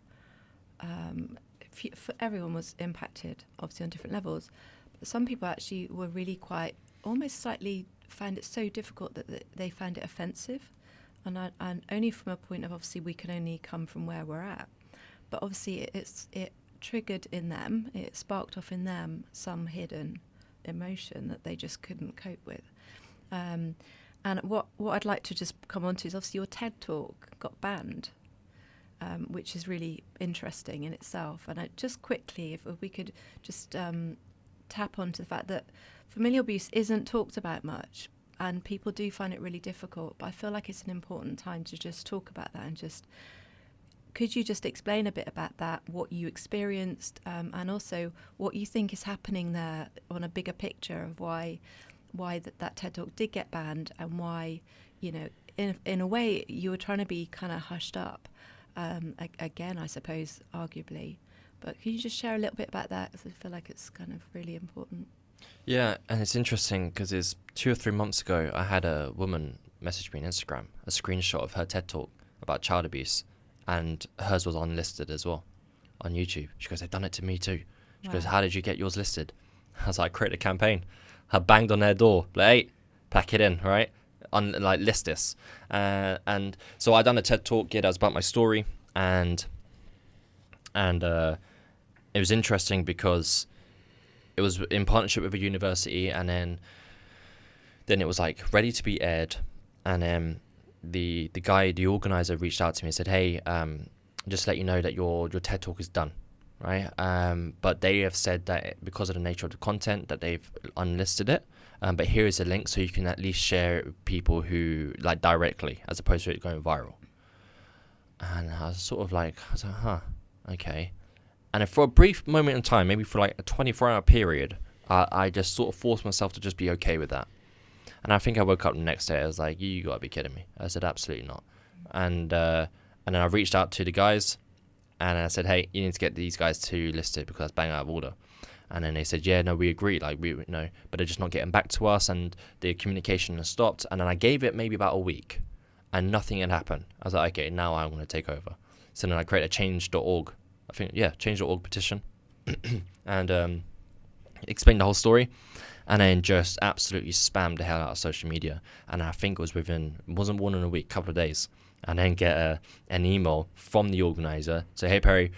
everyone was impacted, obviously, on different levels. But some people actually were really quite, almost slightly found it so difficult that they found it offensive. And only from a point of, obviously, we can only come from where we're at. But obviously, it triggered in them, it sparked off in them some hidden emotion that they just couldn't cope with. And what I'd like to just come on to is, obviously, your TED Talk got banned, which is really interesting in itself. And just quickly, if we could just tap onto the fact that familial abuse isn't talked about much, and people do find it really difficult, but I feel like it's an important time to just talk about that, and just, could you just explain a bit about that, what you experienced, and also what you think is happening there on a bigger picture of why that TED Talk did get banned, and why, in a way, you were trying to be kind of hushed up, again, I suppose, arguably. But can you just share a little bit about that? Because I feel like it's kind of really important. Yeah, and it's interesting because it's 2 or 3 months ago, I had a woman message me on Instagram, a screenshot of her TED Talk about child abuse, and hers was unlisted as well on YouTube. She goes, they've done it to me too. She goes, how did you get yours listed? I was like, create a campaign. I banged on their door, like, hey, pack it in, right? List this. And so I done a TED Talk, that was about my story, and it was interesting because it was in partnership with a university, and then it was like ready to be aired, and then the guy, the organizer, reached out to me and said, hey, just to let you know that your TED Talk is done, right? But they have said that because of the nature of the content that they've unlisted it, but here is a link so you can at least share it with people who, like, directly, as opposed to it going viral. And I was like, huh, okay. And for a brief moment in time, maybe for like a 24-hour period, I just sort of forced myself to just be okay with that. And I think I woke up the next day, I was like, you gotta be kidding me. I said, absolutely not. And then I reached out to the guys, and I said, hey, you need to get these guys to listed because that's bang out of order. And then they said, yeah, no, we agree, but they're just not getting back to us, and the communication has stopped. And then I gave it maybe about a week, and nothing had happened. I was like, okay, now I'm gonna take over. So then I created a change.org, change.org petition, and explained the whole story, and then just absolutely spammed the hell out of social media. And I think it wasn't more than a week, couple of days, and then get an email from the organizer say, hey Perry,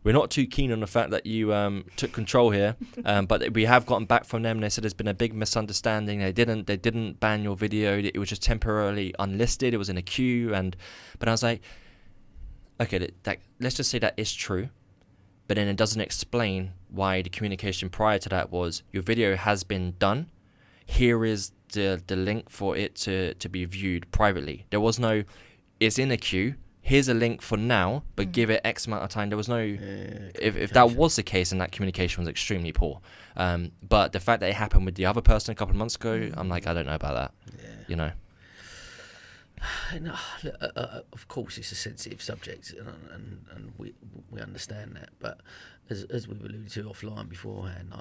we're not too keen on the fact that you took control here, but we have gotten back from them. They said there's been a big misunderstanding. They didn't ban your video. It was just temporarily unlisted. It was in a queue, but I was like, okay, let's just say that is true, but then it doesn't explain why the communication prior to that was, your video has been done. here is the link for it to be viewed privately. There was no, it's in a queue, here's a link for now, but give it X amount of time. There was no, if that was the case, then that communication was extremely poor. But the fact that it happened with the other person a couple of months ago, I'm like, I don't know about that. You know. No, of course, it's a sensitive subject, and we understand that. But as we've alluded to offline beforehand,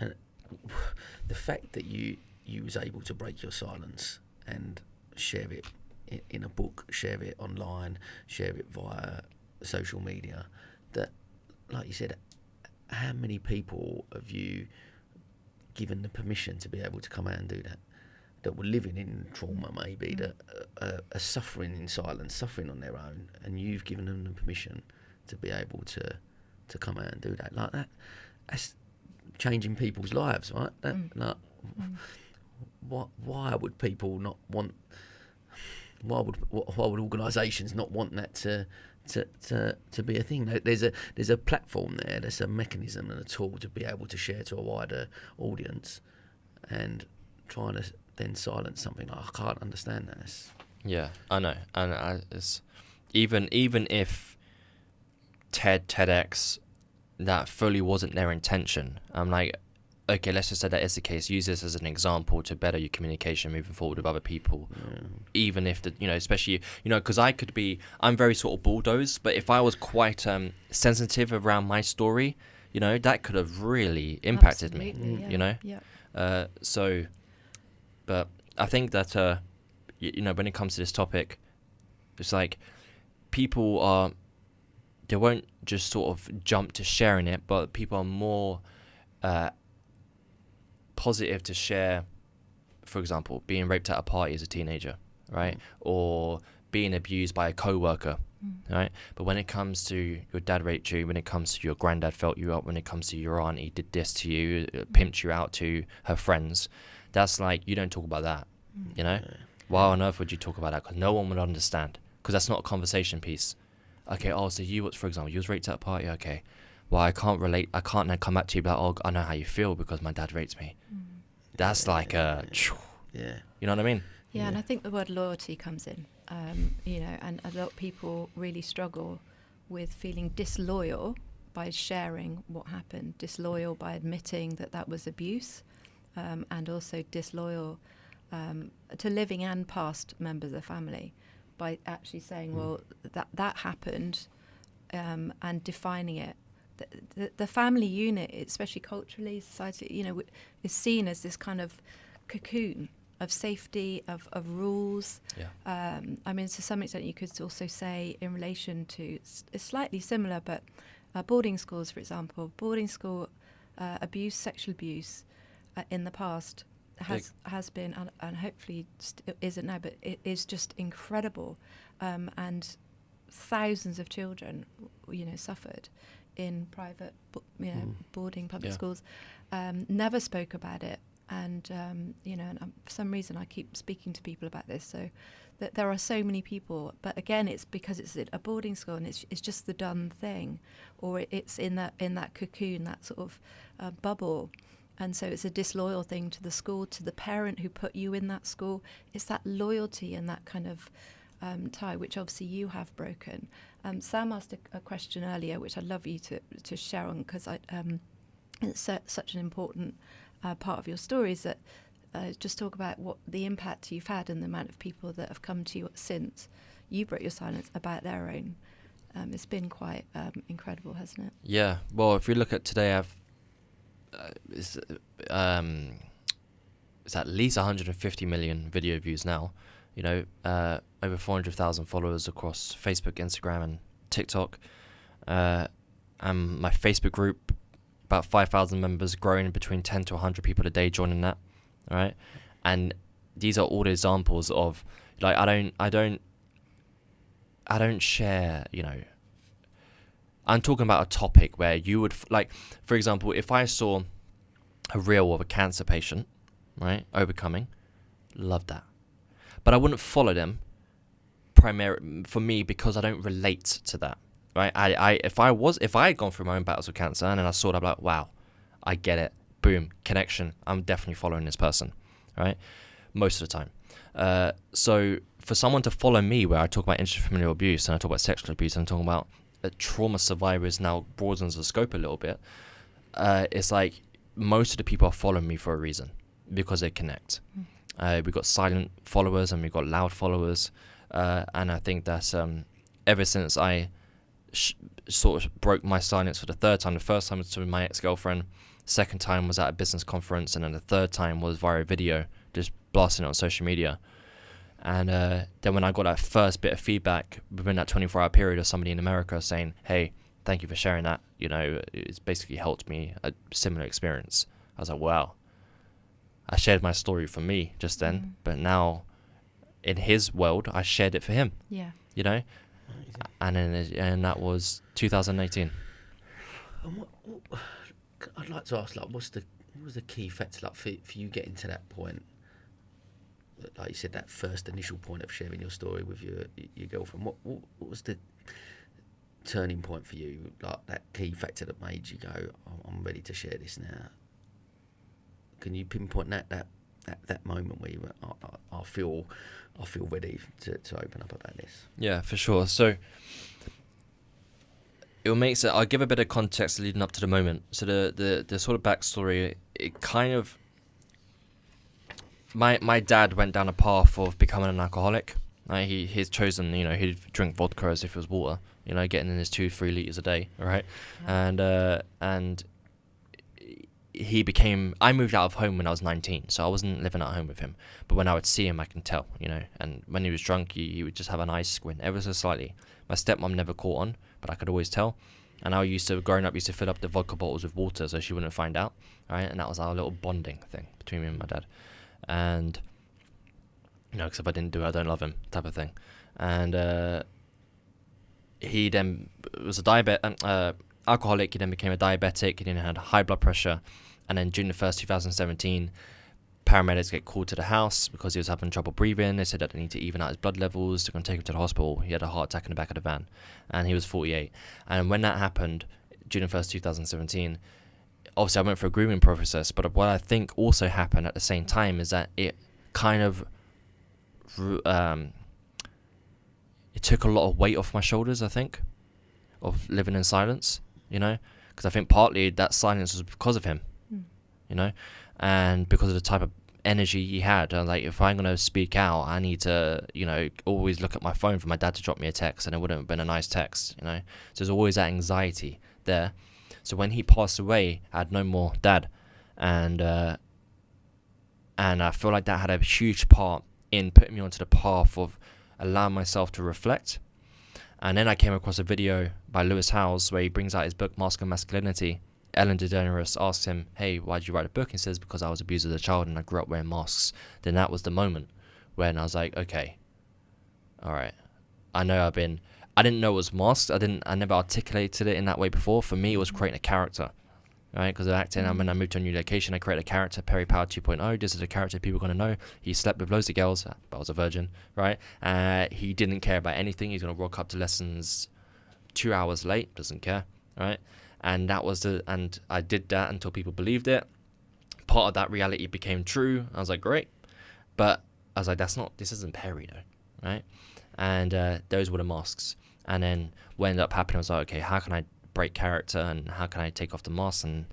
and the fact that you was able to break your silence and share it in a book, share it online, share it via social media, that, like you said, how many people have you given the permission to be able to come out and do that? That were living in trauma, maybe, that are suffering in silence, suffering on their own, and you've given them the permission to be able to come out and do that. Like that, that's changing people's lives, right? Why would people not want? Why would organisations not want that to be a thing? There's a platform there. There's a mechanism and a tool to be able to share to a wider audience, and trying to then silence something, like, I can't understand that. Yeah, I know, and it's even if TEDx, that fully wasn't their intention. I'm like, okay, let's just say that is the case. Use this as an example to better your communication moving forward with other people. Even if especially because I'm very sort of bulldoze, but if I was quite sensitive around my story, that could have really impacted me. So. But I think that, when it comes to this topic, it's like people they won't just sort of jump to sharing it, but people are more positive to share, for example, being raped at a party as a teenager, right? Or being abused by a co-worker, right? But when it comes to your dad raped you, when it comes to your granddad felt you up, when it comes to your auntie did this to you, pimped you out to her friends, that's like, you don't talk about that, Why on earth would you talk about that? Because no one would understand, because that's not a conversation piece. Okay, so for example, you was raped at a party, okay. Well, I can't relate, I can't then come back to you like, oh, I know how you feel because my dad raped me. That's you know what I mean? Yeah, and I think the word loyalty comes in, and a lot of people really struggle with feeling disloyal by sharing what happened, disloyal by admitting that was abuse. And also disloyal to living and past members of the family by actually saying, well, that happened, and defining it. The family unit, especially culturally, society, is seen as this kind of cocoon of safety, of rules. Yeah. To some extent, you could also say in relation to, it's slightly similar, but boarding schools, for example, boarding school abuse, sexual abuse, in the past has been, and hopefully isn't now, but it is just incredible, and thousands of children suffered in private boarding public schools, never spoke about it, and for some reason I keep speaking to people about this, so that there are so many people, but again it's because it's a boarding school and it's just the done thing, or it's in that cocoon, that sort of bubble. And so it's a disloyal thing to the school, to the parent who put you in that school. It's that loyalty and that kind of tie, which obviously you have broken. Sam asked a question earlier, which I'd love you to share on, because it's such an important part of your story, is that just talk about what the impact you've had and the amount of people that have come to you since you broke your silence about their own. It's been quite incredible, hasn't it? Yeah. Well, if we look at today, it's at least 150 million video views now. Over 400,000 followers across Facebook, Instagram, and TikTok. And my Facebook group, about 5,000 members, growing between 10 to 100 people a day joining that. All right, and these are all the examples of, like, I don't share. I'm talking about a topic where you would, like, for example, if I saw a reel of a cancer patient, right, overcoming, love that. But I wouldn't follow them primarily for me because I don't relate to that, right? If I had gone through my own battles with cancer and then I saw that, I'm like, wow, I get it. boom, connection. I'm definitely following this person, right? Most of the time. So for someone to follow me, where I talk about intrafamilial abuse and I talk about sexual abuse and I'm talking about trauma survivors, now broadens the scope a little bit. It's like most of the people are following me for a reason, because they connect. We've got silent followers and we've got loud followers. And I think that ever since I sort of broke my silence for the third time, the first time was to my ex-girlfriend, second time was at a business conference, and then the third time was via video, just blasting it on social media. And then when I got that first bit of feedback within that 24-hour period of somebody in America saying, hey, thank you for sharing that, you know, it's basically helped me a similar experience. I was like, wow. I shared my story for me just then, but now in his world, I shared it for him. Yeah. You know? And that was 2018. I'd like to ask, like, what was the key factor, like, for you getting to that point? Like you said, that first initial point of sharing your story with your girlfriend. What was the turning point for you? Like that key factor that made you go, I'm ready to share this now. Can you pinpoint that moment where you went, I feel ready to open up about this? Yeah, for sure. So it makes it. I'll give a bit of context leading up to the moment. So the sort of backstory, it kind of. My dad went down a path of becoming an alcoholic. He's chosen, you know, he'd drink vodka as if it was water, you know, getting in his 2-3 liters a day, right? Yeah. And he became. I moved out of home when I was 19, so I wasn't living at home with him. But when I would see him, I can tell, you know. And when he was drunk, he would just have an eye squint ever so slightly. My stepmom never caught on, but I could always tell. And growing up, used to fill up the vodka bottles with water so she wouldn't find out, right? And that was our little bonding thing between me and my dad. And, you know, because if I didn't do it, I don't love him, type of thing. And he then was a alcoholic. He then became a diabetic. He then had high blood pressure. And then June the 1st, 2017, paramedics get called to the house because he was having trouble breathing. They said that they need to even out his blood levels. They're going to take him to the hospital. He had a heart attack in the back of the van. And he was 48. And when that happened, June the 1st, 2017, obviously I went through a grooming process, but what I think also happened at the same time is that it kind of it took a lot of weight off my shoulders, I think, of living in silence, you know, because I think partly that silence was because of him, you know, and because of the type of energy he had. Like, if I'm going to speak out, I need to, you know, always look at my phone for my dad to drop me a text, and it wouldn't have been a nice text, you know, so there's always that anxiety there. So when he passed away, I had no more dad, and I feel like that had a huge part in putting me onto the path of allowing myself to reflect. And then I came across a video by Lewis Howes where he brings out his book, Mask of Masculinity. Ellen DeGeneres asks him, hey, why did you write a book? He says, because I was abused as a child and I grew up wearing masks. Then that was the moment when I was like, okay, all right, I didn't know it was masks. I never articulated it in that way before. For me, it was creating a character, right? Because of acting, when I moved to a new location, I created a character, Perry Power 2.0. This is a character people are going to know. He slept with loads of girls, but I was a virgin, right? He didn't care about anything. He's going to rock up to lessons 2 hours late, doesn't care, right? And and I did that until people believed it. Part of that reality became true. I was like, great. But I was like, this isn't Perry though, right? And those were the masks. And then what ended up happening, I was like, okay, how can I break character and how can I take off the mask? And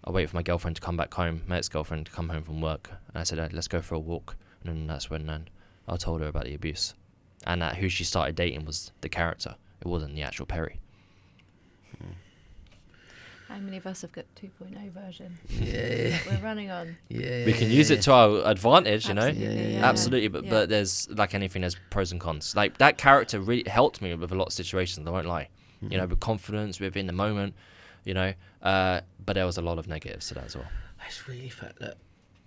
I waited for my girlfriend to come back home, my ex-girlfriend to come home from work. And I said, let's go for a walk. And then that's when I told her about the abuse. And that who she started dating was the character. It wasn't the actual Perry. How many of us have got 2.0 version? Yeah. We're running on. Yeah. We can use it to our advantage, you know? Yeah. Absolutely, but there's, like anything, there's pros and cons. Like, that character really helped me with a lot of situations, I won't lie. You know, with confidence, within the moment, you know. But there was a lot of negatives to that as well. It's really fact that,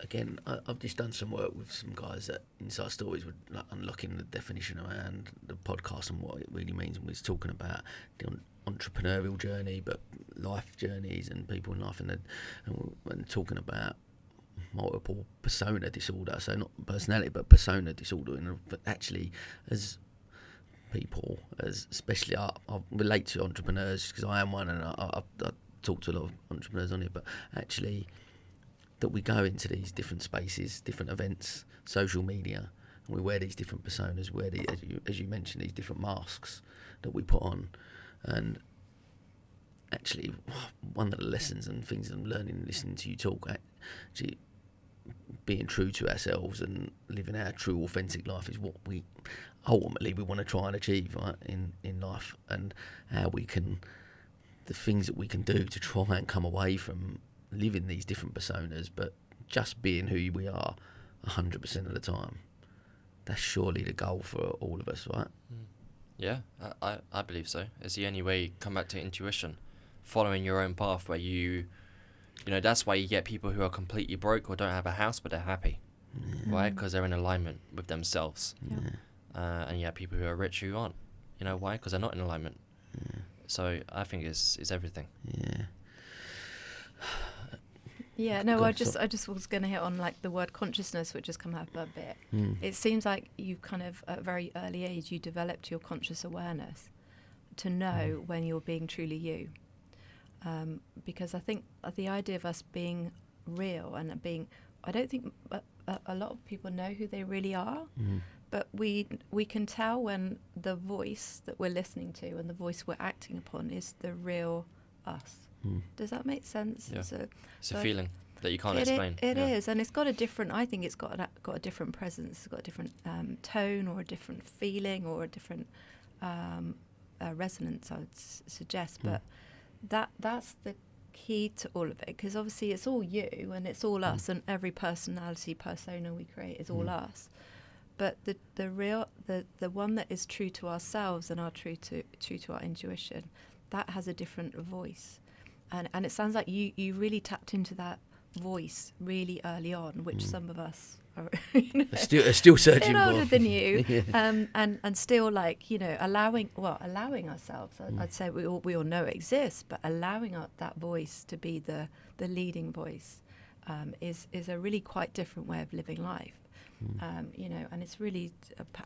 again, I've just done some work with some guys that Inside Stories were like unlocking the definition around the podcast and what it really means. And we was talking about the entrepreneurial journey, but life journeys and people in life, and talking about multiple persona disorder. So not personality, but persona disorder. But actually, as people, especially I relate to entrepreneurs because I am one, and I talk to a lot of entrepreneurs on it. But actually, that we go into these different spaces, different events, social media, and we wear these different personas, as you mentioned, these different masks that we put on. And actually, one of the lessons and things I'm learning listening to you talk, actually being true to ourselves and living our true authentic life is what we ultimately we want to try and achieve, right, in life, and how we can, the things that we can do to try and come away from living these different personas but just being who we are 100% of the time. That's surely the goal for all of us, right? Yeah, I believe so. It's the only way you come back to intuition, following your own path, where you know, that's why you get people who are completely broke or don't have a house, but they're happy. Yeah. Why? Because they're in alignment with themselves. Yeah. And you have people who are rich who aren't. You know why? Because they're not in alignment. Yeah. So I think it's everything. Yeah. Yeah, no, Go I on, just sorry. I just was going to hit on like the word consciousness, which has come up a bit. It seems like you kind of at a very early age you developed your conscious awareness to know when you're being truly you. Because I think the idea of us being real and being, I don't think a lot of people know who they really are, but we can tell when the voice that we're listening to and the voice we're acting upon is the real us. Does that make sense? Yeah. So It's a feeling that you can't it explain. It is, and it's got a different. I think it's got a different presence. It's got a different tone, or a different feeling, or a different resonance. I would suggest, but that's the key to all of it, because obviously it's all you and it's all us, and every personality persona we create is all us. But the one that is true to ourselves and true to our intuition, that has a different voice. And it sounds like you really tapped into that voice really early on, which some of us are Still searching bit for. older than you, Yeah. and still, like, allowing ourselves. I'd say we all know it exists, but allowing that voice to be the leading voice is a really quite different way of living life. And it's really,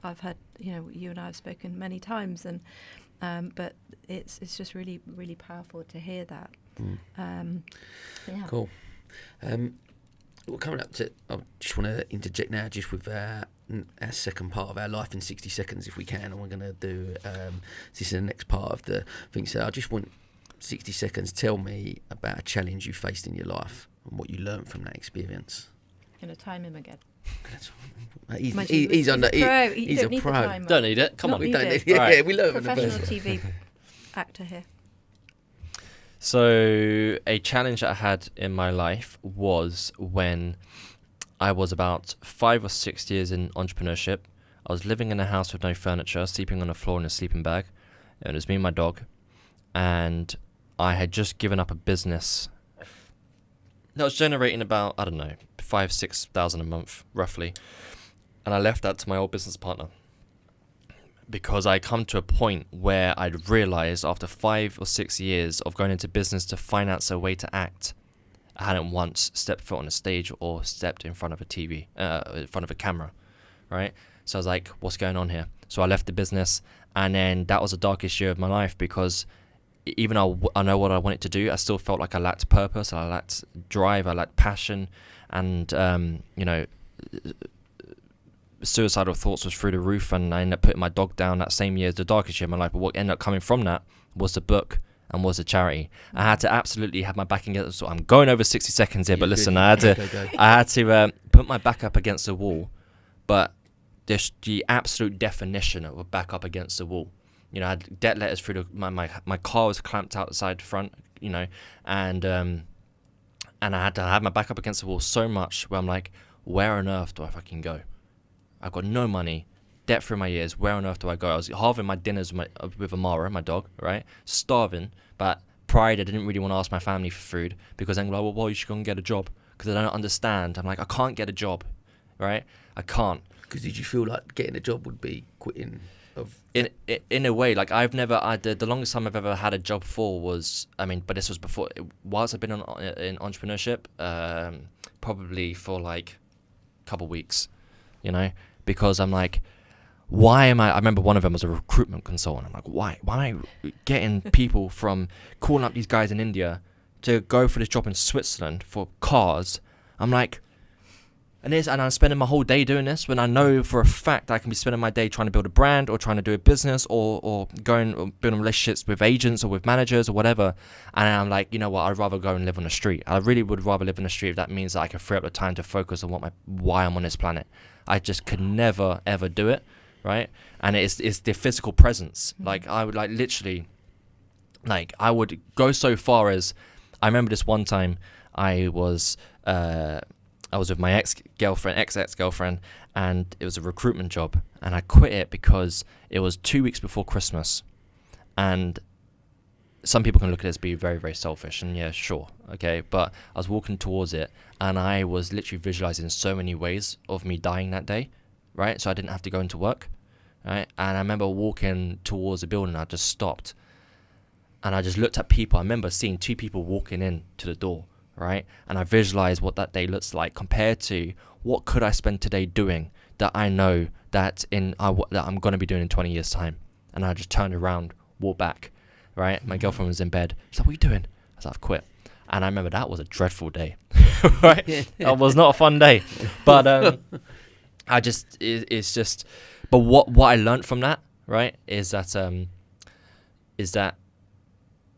I've heard, you and I have spoken many times, and but it's just really, really powerful to hear that. Cool. We're coming up to, I just want to interject now just with our second part of our life in 60 seconds, if we can, and we're going to do, this is the next part of the thing. So I just want 60 seconds, tell me about a challenge you faced in your life and what you learned from that experience. Going to time him again. He's a pro. Don't need it. Come Not on. We don't needed. need, yeah, Right. we learned from the Professional first one. TV actor here. So a challenge that I had in my life was when I was about 5 or 6 years in entrepreneurship. I was living in a house with no furniture, sleeping on the floor in a sleeping bag. And it was me and my dog. And I had just given up a business that was generating about, 5,000-6,000 a month, roughly. And I left that to my old business partner, because I come to a point where I'd realised after 5 or 6 years of going into business to finance a way to act, I hadn't once stepped foot on a stage or stepped in front of a TV, in front of a camera, right? So I was like, what's going on here? So I left the business, and then that was the darkest year of my life, because even though I know what I wanted to do, I still felt like I lacked purpose, I lacked drive, I lacked passion, and, suicidal thoughts was through the roof, and I ended up putting my dog down that same year as the darkest year of my life. But what ended up coming from that was the book and was the charity. I had to absolutely have my back against, so I'm going over 60 seconds here, but listen, I had to put my back up against the wall, but the absolute definition of a back up against the wall. I had debt letters through my car was clamped outside the front, and I had to have my back up against the wall so much where I'm like, where on earth do I fucking go? I've got no money, debt through my ears. Where on earth do I go? I was halving my dinners with Amara, my dog, right? Starving, but pride, I didn't really want to ask my family for food, because then like, well, you should go and get a job, because I don't understand. I'm like, I can't get a job, right? I can't. Because did you feel like getting a job would be quitting of? In a way, like the longest time I've ever had a job for was, but this was before, whilst I've been in entrepreneurship, probably for like a couple weeks, because I'm like, why am I remember one of them was a recruitment consultant. I'm like, why am I getting people from calling up these guys in India to go for this job in Switzerland for cars, I'm like, and I'm spending my whole day doing this when I know for a fact I can be spending my day trying to build a brand or trying to do a business or going or building relationships with agents or with managers or whatever. And I'm like, you know what, I'd rather go and live on the street. I really would rather live on the street if that means that I can free up the time to focus on why I'm on this planet. I just could never ever do it, right? And it's the physical presence. Like I would literally, I would go so far as, I remember this one time I was with my ex-girlfriend, and it was a recruitment job, and I quit it because it was 2 weeks before Christmas. And some people can look at it as being very, very selfish, and yeah, sure, okay, but I was walking towards it, and I was literally visualizing so many ways of me dying that day, right? So I didn't have to go into work, right? And I remember walking towards the building, I just stopped, and I just looked at people. I remember seeing 2 people walking in to the door, right? And I visualized what that day looks like compared to what could I spend today doing that I know that that I'm going to be doing in 20 years time. And I just turned around, walked back, right? My girlfriend was in bed. She's like, what are you doing? I was like, I've quit. And I remember that was a dreadful day, right? That was not a fun day. But it's just, but what I learned from that, right, is that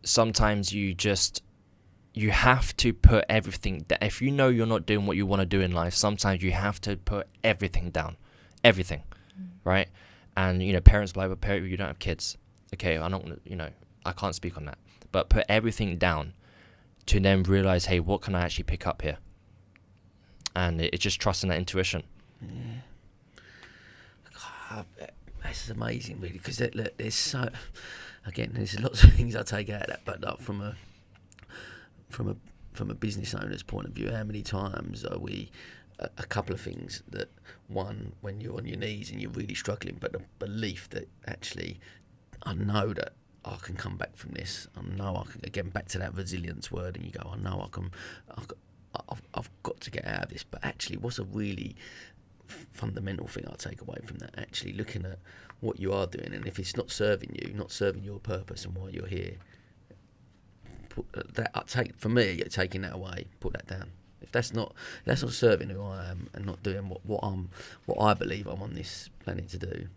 sometimes you have to put everything that if you know you're not doing what you want to do in life, sometimes you have to put everything down, everything, right? And parents like, but parent, you don't have kids, okay? I'm not gonna, I can't speak on that, but put everything down to then realize, hey, what can I actually pick up here? And it's just trusting that intuition. Yeah. God, that's amazing, really, because there's so, again, there's lots of things I take out of that, but like from a business owner's point of view, how many times are we a couple of things that, one, when you're on your knees and you're really struggling, but the belief that actually I know that I can come back from this, I know I can, again, back to that resilience word, and you go, I know I've got to get out of this. But actually, what's a really fundamental thing I take away from that, actually looking at what you are doing, and if it's not serving you, not serving your purpose and why you're here, for me, taking that away, put that down. If that's not serving who I am and not doing what I believe I'm on this planet to do,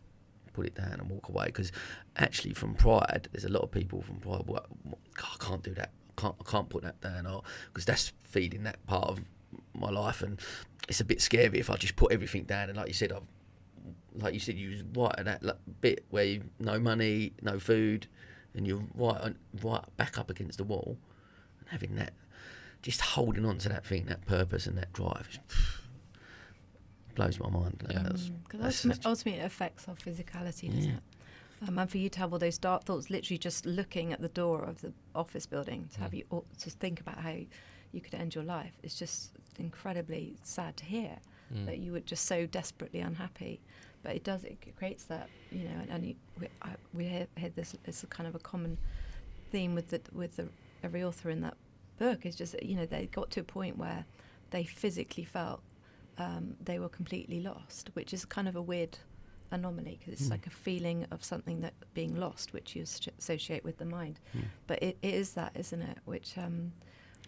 put it down and walk away. Because actually, from pride, there's a lot of people from pride. Well, I can't do that. I can't put that down, because that's feeding that part of my life, and it's a bit scary if I just put everything down. And like you said, you was right at that bit where you no money, no food, and you're right back up against the wall, and having that, just holding on to that thing, that purpose and that drive, blows my mind. Because ultimately it affects our physicality, doesn't it? And for you to have all those dark thoughts, literally just looking at the door of the office building, to have you to think about how you could end your life, it's just incredibly sad to hear that you were just so desperately unhappy. But it creates that, and we hear this. It's a kind of a common theme with every author in that book. Is just they got to a point where they physically felt they were completely lost, which is kind of a weird anomaly, because it's like a feeling of something that being lost, which you associate with the mind. But it is that, isn't it? Which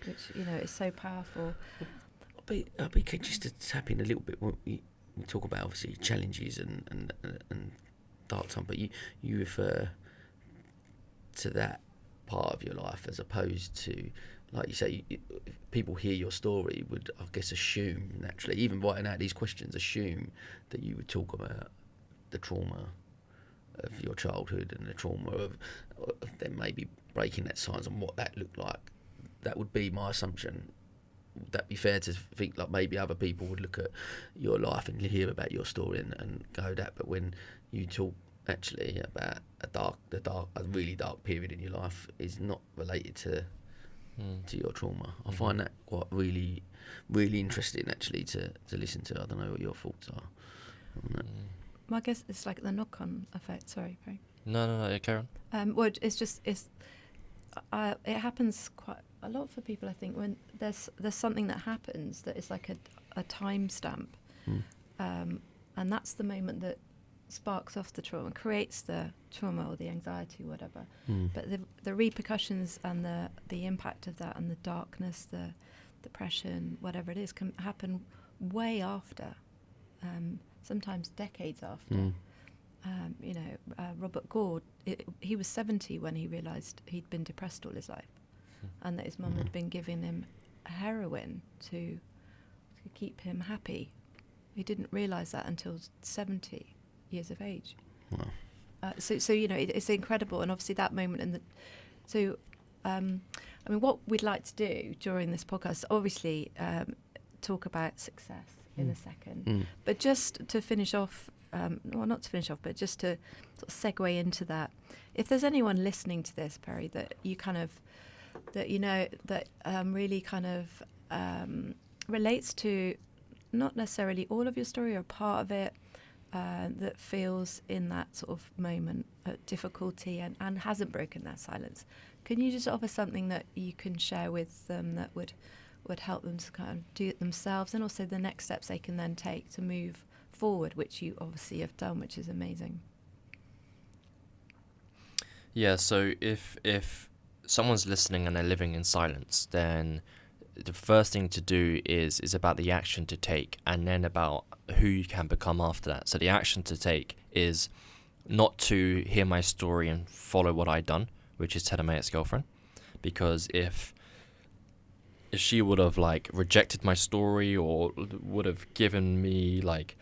is so powerful. I'll be keen just to tap in a little bit. We talk about obviously challenges and dark time, but you refer to that part of your life as opposed to, like you say, people hear your story would, I guess, assume naturally, even writing out these questions, assume that you would talk about the trauma of your childhood and the trauma of them maybe breaking that silence and what that looked like. That would be my assumption. Would that be fair to think like maybe other people would look at your life and hear about your story and go that? But when you talk actually about a really dark period in your life is not related to your trauma, I find that quite really, really interesting actually to listen to. I don't know what your thoughts are on that. Well, I guess it's like the knock-on effect. Sorry, Craig. No, Karen. Well, it happens quite a lot for people, I think, when there's something that happens that is like a time stamp, and that's the moment that sparks off the trauma, creates the trauma or the anxiety, whatever. But the repercussions and the impact of that and the darkness, the depression, whatever it is, can happen way after, sometimes decades after. Robert Gore, he was 70 when he realised he'd been depressed all his life, and that his mum had been giving him heroin to keep him happy. He didn't realise that until 70 years of age. Wow. So it's incredible, and obviously that moment what we'd like to do during this podcast, obviously, talk about success in a second, but just to finish off, not to finish off, but just to sort of segue into that, if there's anyone listening to this, Perry, that you kind of, that really kind of relates to not necessarily all of your story or part of it, that feels in that sort of moment of difficulty and hasn't broken that silence, can you just offer something that you can share with them that would help them to kind of do it themselves, and also the next steps they can then take to move forward, which you obviously have done, which is amazing? Yeah, so if someone's listening and they're living in silence, then the first thing to do is about the action to take, and then about who you can become after that. So the action to take is not to hear my story and follow what I'd done, which is tell my ex-girlfriend, because if she would have like rejected my story or would have given me like,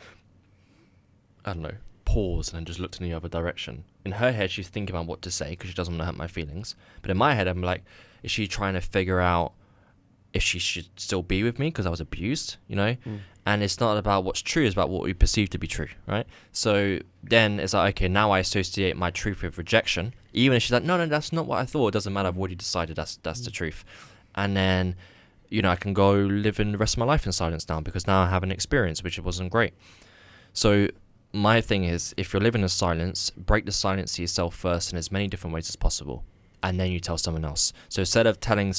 I don't know, pause and then just looked in the other direction, in her head she's thinking about what to say because she doesn't want to hurt my feelings, but in my head I'm like, is she trying to figure out if she should still be with me because I was abused, And it's not about what's true, it's about what we perceive to be true, right? So then it's like, okay, now I associate my truth with rejection, even if she's like, no, that's not what I thought, it doesn't matter, I've already decided that's the truth. And then, I can go live in the rest of my life in silence now, because now I have an experience, which wasn't great. So my thing is, if you're living in silence, break the silence to yourself first in as many different ways as possible, and then you tell someone else. So instead of telling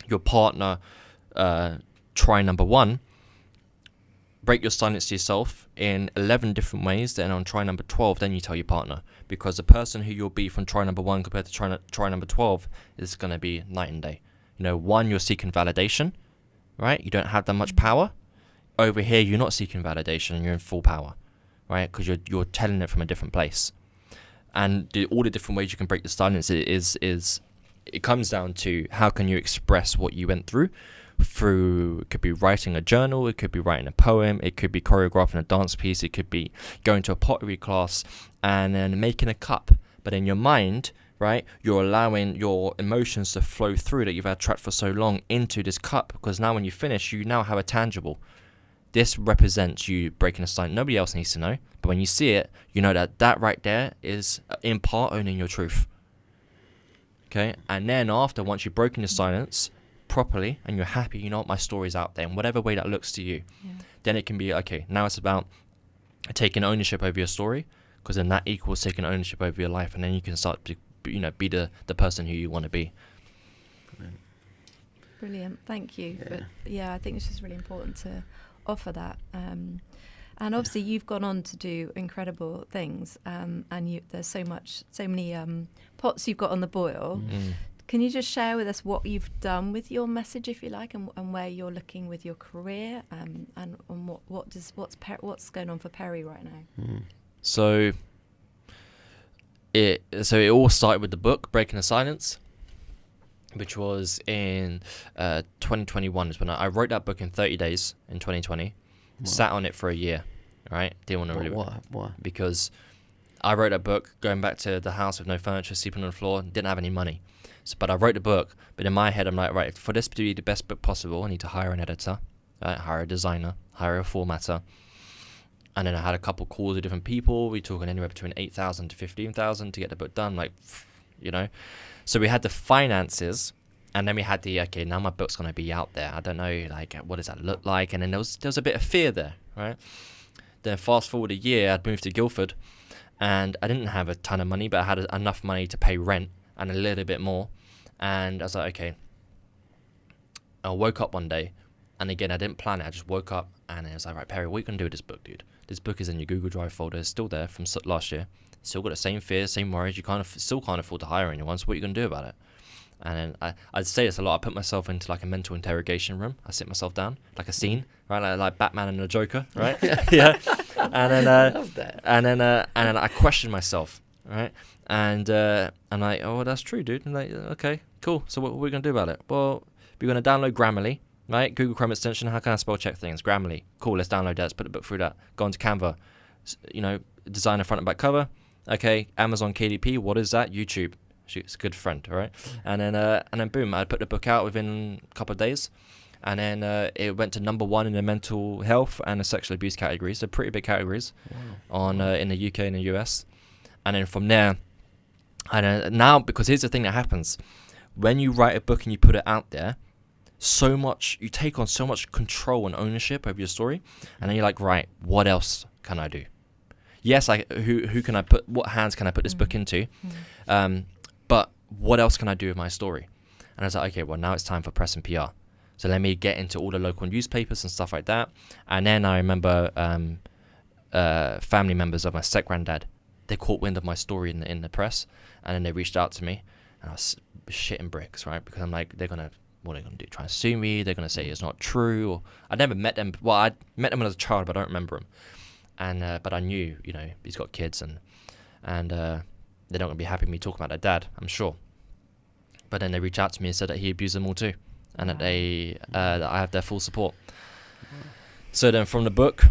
your partner, try number 1, break your silence to yourself in 11 different ways, then on try number 12, then you tell your partner, because the person who you'll be from try number 1 compared to try number 12 is going to be night and day. 1, you're seeking validation, right? You don't have that much power. Over here, you're not seeking validation, and you're in full power, right? Because you're telling it from a different place. And all the different ways you can break the silence is it comes down to how can you express what you went through. It could be writing a journal, it could be writing a poem, it could be choreographing a dance piece, it could be going to a pottery class and then making a cup. But in your mind, right, you're allowing your emotions to flow through that you've had trapped for so long into this cup, because now when you finish, you now have a tangible. This represents you breaking a silence. Nobody else needs to know, but when you see it, you know that right there is in part owning your truth. Okay, and then once you've broken your silence properly and you're happy, my story's out there in whatever way that looks to you, then it can be, okay, now it's about taking ownership over your story, because then that equals taking ownership over your life, and then you can start to be the person who you want to be. Brilliant, thank you. I think it's just really important to offer that, and obviously you've gone on to do incredible things, and there's so many pots you've got on the boil. Can you just share with us what you've done with your message, if you like, and where you're looking with your career, and what's going on for Perry right now? So it all started with the book Breaking the Silence, which was in 2021. Is when I wrote that book in 30 days in 2020. Wow. Sat on it for a year, right? Didn't want to really. Why? Because I wrote a book going back to the house with no furniture, sleeping on the floor, didn't have any money. But I wrote the book, but in my head I'm like, right, for this to be the best book possible, I need to hire an editor, hire a designer, hire a formatter. And then I had a couple calls with different people. We're talking anywhere between 8,000 to 15,000 to get the book done, So we had the finances, and then we had okay, now my book's going to be out there. I don't know, what does that look like? And then there was a bit of fear there, right? Then fast forward a year, I'd moved to Guildford, and I didn't have a ton of money, but I had enough money to pay rent and a little bit more. And I was like, okay. I woke up one day, and again, I didn't plan it. I just woke up, and I was like, right, Perry, what are you going to do with this book, dude? This book is in your Google Drive folder. It's still there from last year. Still got the same fears, same worries. You still can't afford to hire anyone, so what are you going to do about it? And then I'd say this a lot. I put myself into like a mental interrogation room. I sit myself down, like a scene, right, like Batman and the Joker, right? Yeah. And then I love that. and then I question myself, right? And I'm like, oh, well, that's true, dude. And like, okay, cool. So what are we gonna do about it? Well, we're gonna download Grammarly, right? Google Chrome extension. How can I spell check things? Grammarly. Cool. Let's download that. Let's put the book through that. Go onto Canva. You know, design a front and back cover. Okay. Amazon KDP. What is that? YouTube. It's a good friend, all right? And then boom, I put the book out within a couple of days, and then it went to #1 in the mental health and the sexual abuse categories, so pretty big categories in the UK and the US. And then from there, and now, because here's the thing that happens, when you write a book and you put it out there, you take on so much control and ownership over your story, and then you're like, right, what else can I do? Yes, who can I put? What hands can I put this book into? But what else can I do with my story? And I was like, okay, well, now it's time for press and PR. So let me get into all the local newspapers and stuff like that. And then I remember family members of my step-granddad, they caught wind of my story in the press, and then they reached out to me, and I was shitting bricks, right? Because I'm like, what are they going to do? Try and sue me? They're going to say it's not true? Or I'd never met them. Well, I'd met them as a child, but I don't remember them. And but I knew, he's got kids, and they're not going to be happy with me talking about their dad, I'm sure. But then they reached out to me and said that he abused them all too, and that that I have their full support. So then from the book,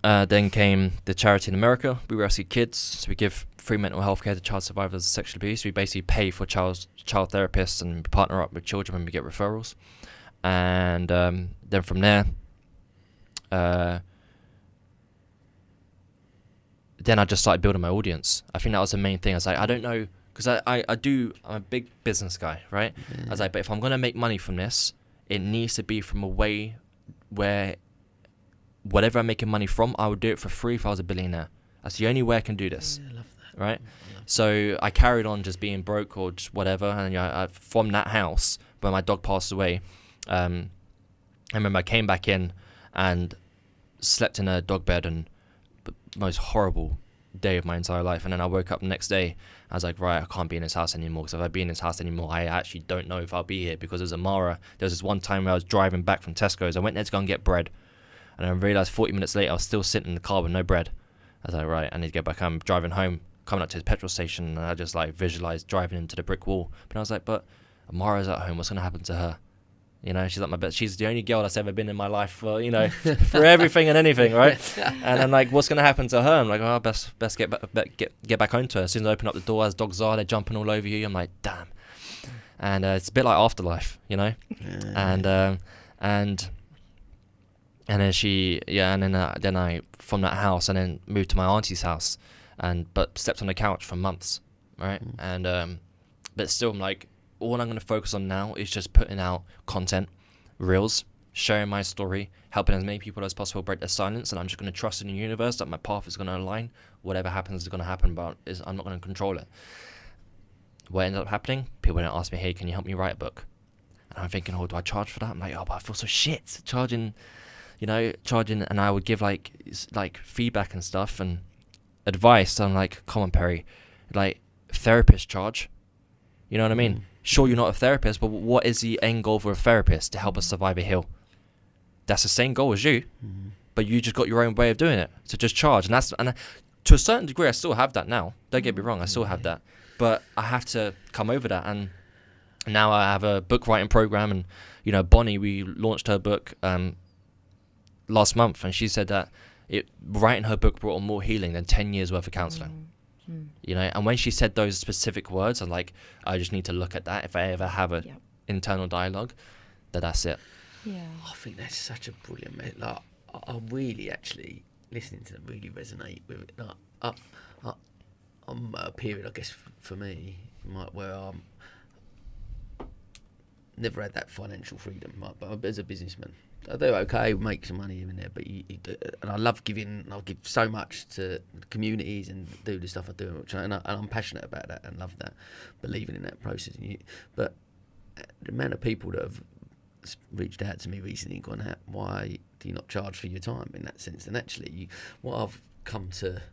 then came the charity in America. We rescue kids, so we give free mental health care to child survivors of sexual abuse. We basically pay for child therapists, and partner up with children when we get referrals. And then from there, then I just started building my audience. I think that was the main thing. I was like, I don't know, because I'm a big business guy, right? Yeah. I was like, but if I'm going to make money from this, it needs to be from a way where whatever I'm making money from, I would do it for free if I was a billionaire. That's the only way I can do this. Yeah, I love that. Right? So I carried on just being broke or just whatever. And from that house, when my dog passed away, I remember I came back in and slept in a dog bed, and most horrible day of my entire life. And then I woke up the next day, I was like, right, I can't be in this house anymore, because if I be in this house anymore, I actually don't know if I'll be here. Because as Amara, there was this one time where I was driving back from Tesco's. I went there to go and get bread, and I realized 40 minutes later I was still sitting in the car with no bread. I was like, right, I need to get back. I'm driving home, coming up to the petrol station, and I just like visualized driving into the brick wall. But I was like, but Amara's at home, what's going to happen to her? She's like my best. She's the only girl that's ever been in my life for, for everything and anything, right? And I'm like, what's gonna happen to her? I'm like, oh, best get back home to her. As soon as I open up the door, as dogs are, they're jumping all over you. I'm like, damn. And it's a bit like Afterlife, Yeah. And then then I from that house, and then moved to my auntie's house, but slept on the couch for months, right? And but still, I'm like, all I'm going to focus on now is just putting out content, reels, sharing my story, helping as many people as possible break their silence, and I'm just going to trust in the universe that my path is going to align. Whatever happens is going to happen, but I'm not going to control it. What ended up happening, people didn't ask me, hey, can you help me write a book? And I'm thinking, oh, do I charge for that? I'm like, oh, but I feel so shit charging, and I would give like feedback and stuff and advice. So I'm like, come on, Perry, like therapist charge. You know what I mean? Sure, you're not a therapist, but what is the end goal for a therapist? To help us survive a hill. That's the same goal as you, but you just got your own way of doing it. So just charge, and to a certain degree, I still have that now. Don't get me wrong, I still have that, but I have to come over that. And now I have a book writing program, and Bonnie, we launched her book last month, and she said that writing her book brought on more healing than 10 years worth of counselling. And when she said those specific words, I'm like, I just need to look at that if I ever have a internal dialogue, that's it. Yeah, I think that's such a brilliant message. Like, I really actually listening to them really resonate with it. Like, I'm at a period, I guess, for me, where I'm never had that financial freedom. But as a businessman, I do okay, make some money in there, but and I love giving. I'll give so much to communities and do the stuff I do, and I'm passionate about that and love that, believing in that process. But the amount of people that have reached out to me recently and gone, why do you not charge for your time in that sense? And actually, what I've come to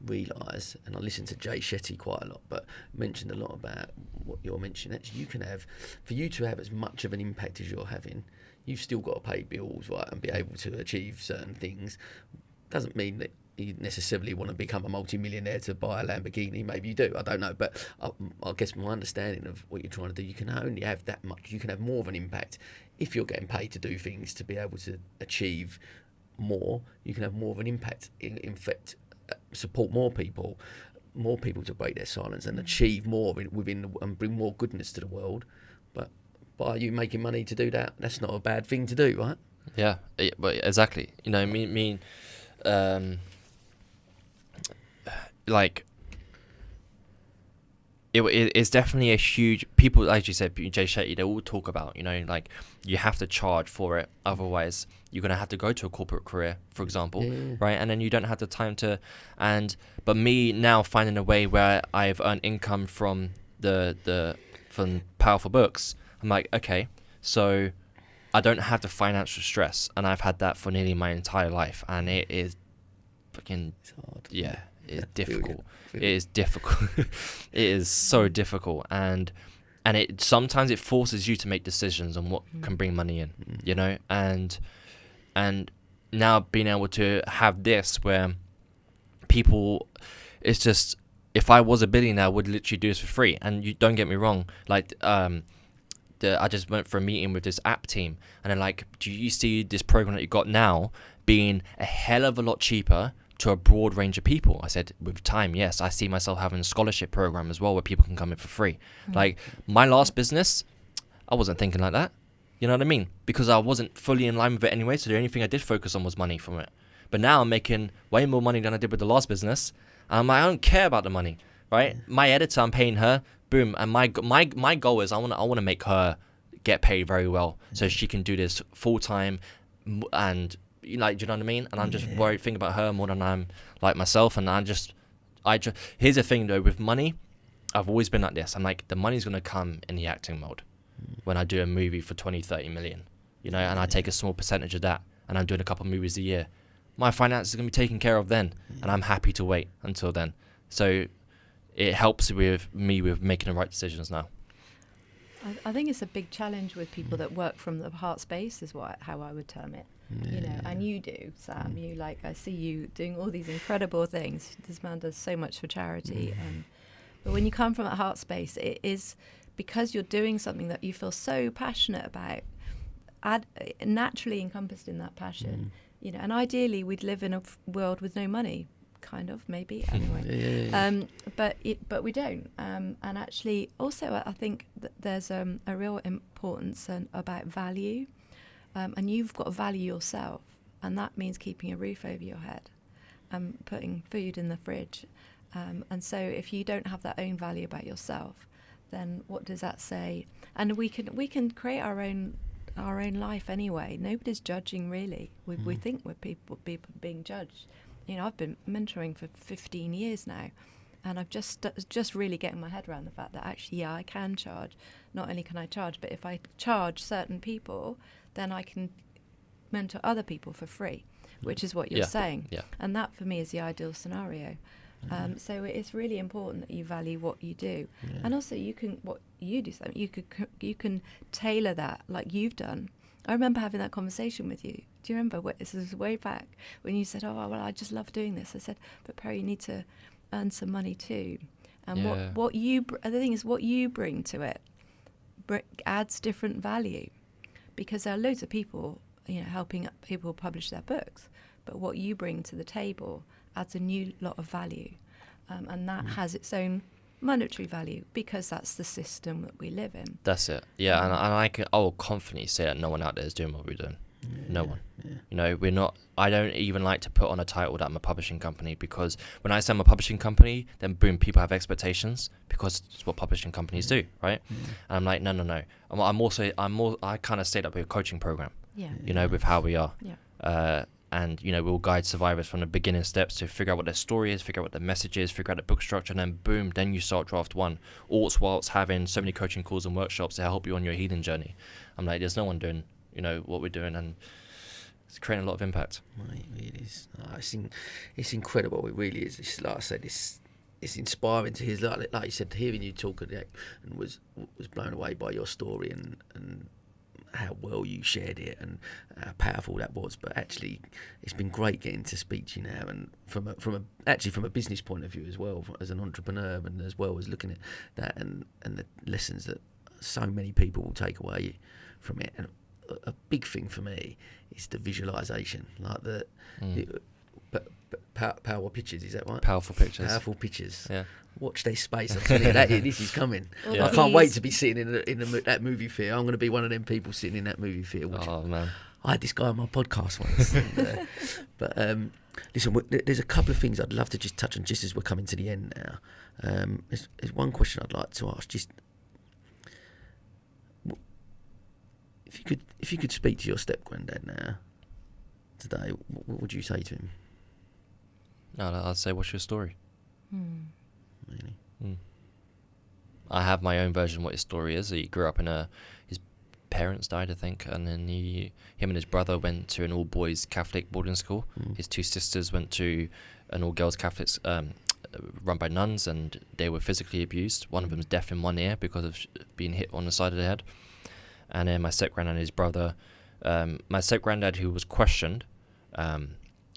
realise, and I listen to Jay Shetty quite a lot, but mentioned a lot about what you're mentioning. Actually, you can have, for you to have as much of an impact as you're having, you've still got to pay bills, right, and be able to achieve certain things. Doesn't mean that you necessarily want to become a multi-millionaire to buy a Lamborghini. Maybe you do, I don't know, but I guess my understanding of what you're trying to do, you can only have that much. You can have more of an impact if you're getting paid to do things to be able to achieve more. You can have more of an impact, in fact, support more people to break their silence and achieve more within and bring more goodness to the world. But by you making money to do that, that's not a bad thing to do, right? Yeah, but exactly. You know, like it's definitely a huge, people, as you said, Jay Shetty, they all talk about, you know, like you have to charge for it, otherwise you're gonna have to go to a corporate career, for example, right? And then you don't have the time to, but me now finding a way where I've earned income from from powerful books, I'm like, okay, so I don't have the financial stress, and I've had that for nearly my entire life, and it is fucking, It's hard. yeah, it's difficult. It is difficult. It is so difficult, and it sometimes it forces you to make decisions on what can bring money in, you know, and now being able to have this where people, it's just, if I was a billionaire, I would literally do this for free. And you don't get me wrong, like I just went for a meeting with this app team, and they're like, do you see this program that you got now being a hell of a lot cheaper to a broad range of people? I said, with time, yes. I see myself having a scholarship program as well where people can come in for free. Like my last business, I wasn't thinking like that. You know what I mean? Because I wasn't fully in line with it anyway, so the only thing I did focus on was money from it. But now I'm making way more money than I did with the last business, and I don't care about the money, right? My editor, I'm paying her, boom, and my goal is I want to make her get paid very well so she can do this full time, and like, do you know what I mean? And I'm just worried, thinking about her more than I'm like myself. And I just here's the thing though, with money, I've always been like this. I'm like, the money's gonna come in the acting mode when I do a movie for 20-30 million, you know, and I take a small percentage of that, and I'm doing a couple of movies a year. My finances are gonna be taken care of then, and I'm happy to wait until then. So it helps with me with making the right decisions now. I think it's a big challenge with people that work from the heart space, is how I would term it. You know, and you do, Sam. You, like, I see you doing all these incredible things. This man does so much for charity. But when you come from a heart space, it is because you're doing something that you feel so passionate about, naturally encompassed in that passion. You know, and ideally we'd live in a world with no money, kind of, maybe, anyway. But we don't. And actually, also, I think that there's a real importance about value. And you've got to value yourself, and that means keeping a roof over your head and putting food in the fridge. And so if you don't have that own value about yourself, then what does that say? And we can create our own life anyway. Nobody's judging, really. We think we're people being judged. You know, I've been mentoring for 15 years now, and I've just really getting my head around the fact that actually, yeah, I can charge. Not only can I charge, but if I charge certain people, then I can mentor other people for free, which is what you're saying. Yeah. And that, for me, is the ideal scenario. So it's really important that you value what you do, and also you can tailor that, like you've done. I remember having that conversation with you. Do you remember? This was way back when you said, "Oh, well, I just love doing this." I said, "But Perry, you need to earn some money too." And the thing is, what you bring to it adds different value, because there are loads of people, you know, helping people publish their books, but what you bring to the table adds a new lot of value, and that has its own monetary value, because that's the system that we live in. That's it. Yeah, and I will confidently say that no one out there is doing what we're doing. No one. You know, we're not. I don't even like to put on a title that I'm a publishing company, because when I say I'm a publishing company, then boom, people have expectations, because it's what publishing companies do, right? And I'm like, no. I kind of stayed up with a coaching program. You know, with how we are. And, you know, we'll guide survivors from the beginning steps to figure out what their story is, figure out what their message is, figure out the book structure, and then boom, then you start draft one. All whilst having so many coaching calls and workshops to help you on your healing journey. I'm like, there's no one doing, you know, what we're doing. And It's creating a lot of impact. Mate, it is. It's incredible. It really is. It's, like I said, it's inspiring to hear. Like you said, hearing you talk and was blown away by your story and how well you shared it and how powerful that was. But actually, it's been great getting to speak to you now, and from a business point of view as well, as an entrepreneur, and as well as looking at that and the lessons that so many people will take away from it. And a big thing for me is the visualization, like power pictures. Is that right? Powerful pictures. Powerful pictures. Yeah. Watch their space. I'm telling you, this is coming. Yeah. I can't wait to be sitting in that movie theatre. I'm going to be one of them people sitting in that movie theatre. Oh man. I had this guy on my podcast once. Listen, there's a couple of things I'd love to just touch on just as we're coming to the end now. There's one question I'd like to ask. Just if you could speak to your step granddad now today, what would you say to him? No, I'd say, what's your story? Really? I have my own version of what his story is. He grew up in his parents died, I think, and then him and his brother went to an all-boys Catholic boarding school. His two sisters went to an all-girls Catholic run by nuns, and they were physically abused. One of them was deaf in one ear because of being hit on the side of the head. And then my step-granddad and his brother, my step-granddad, who was questioned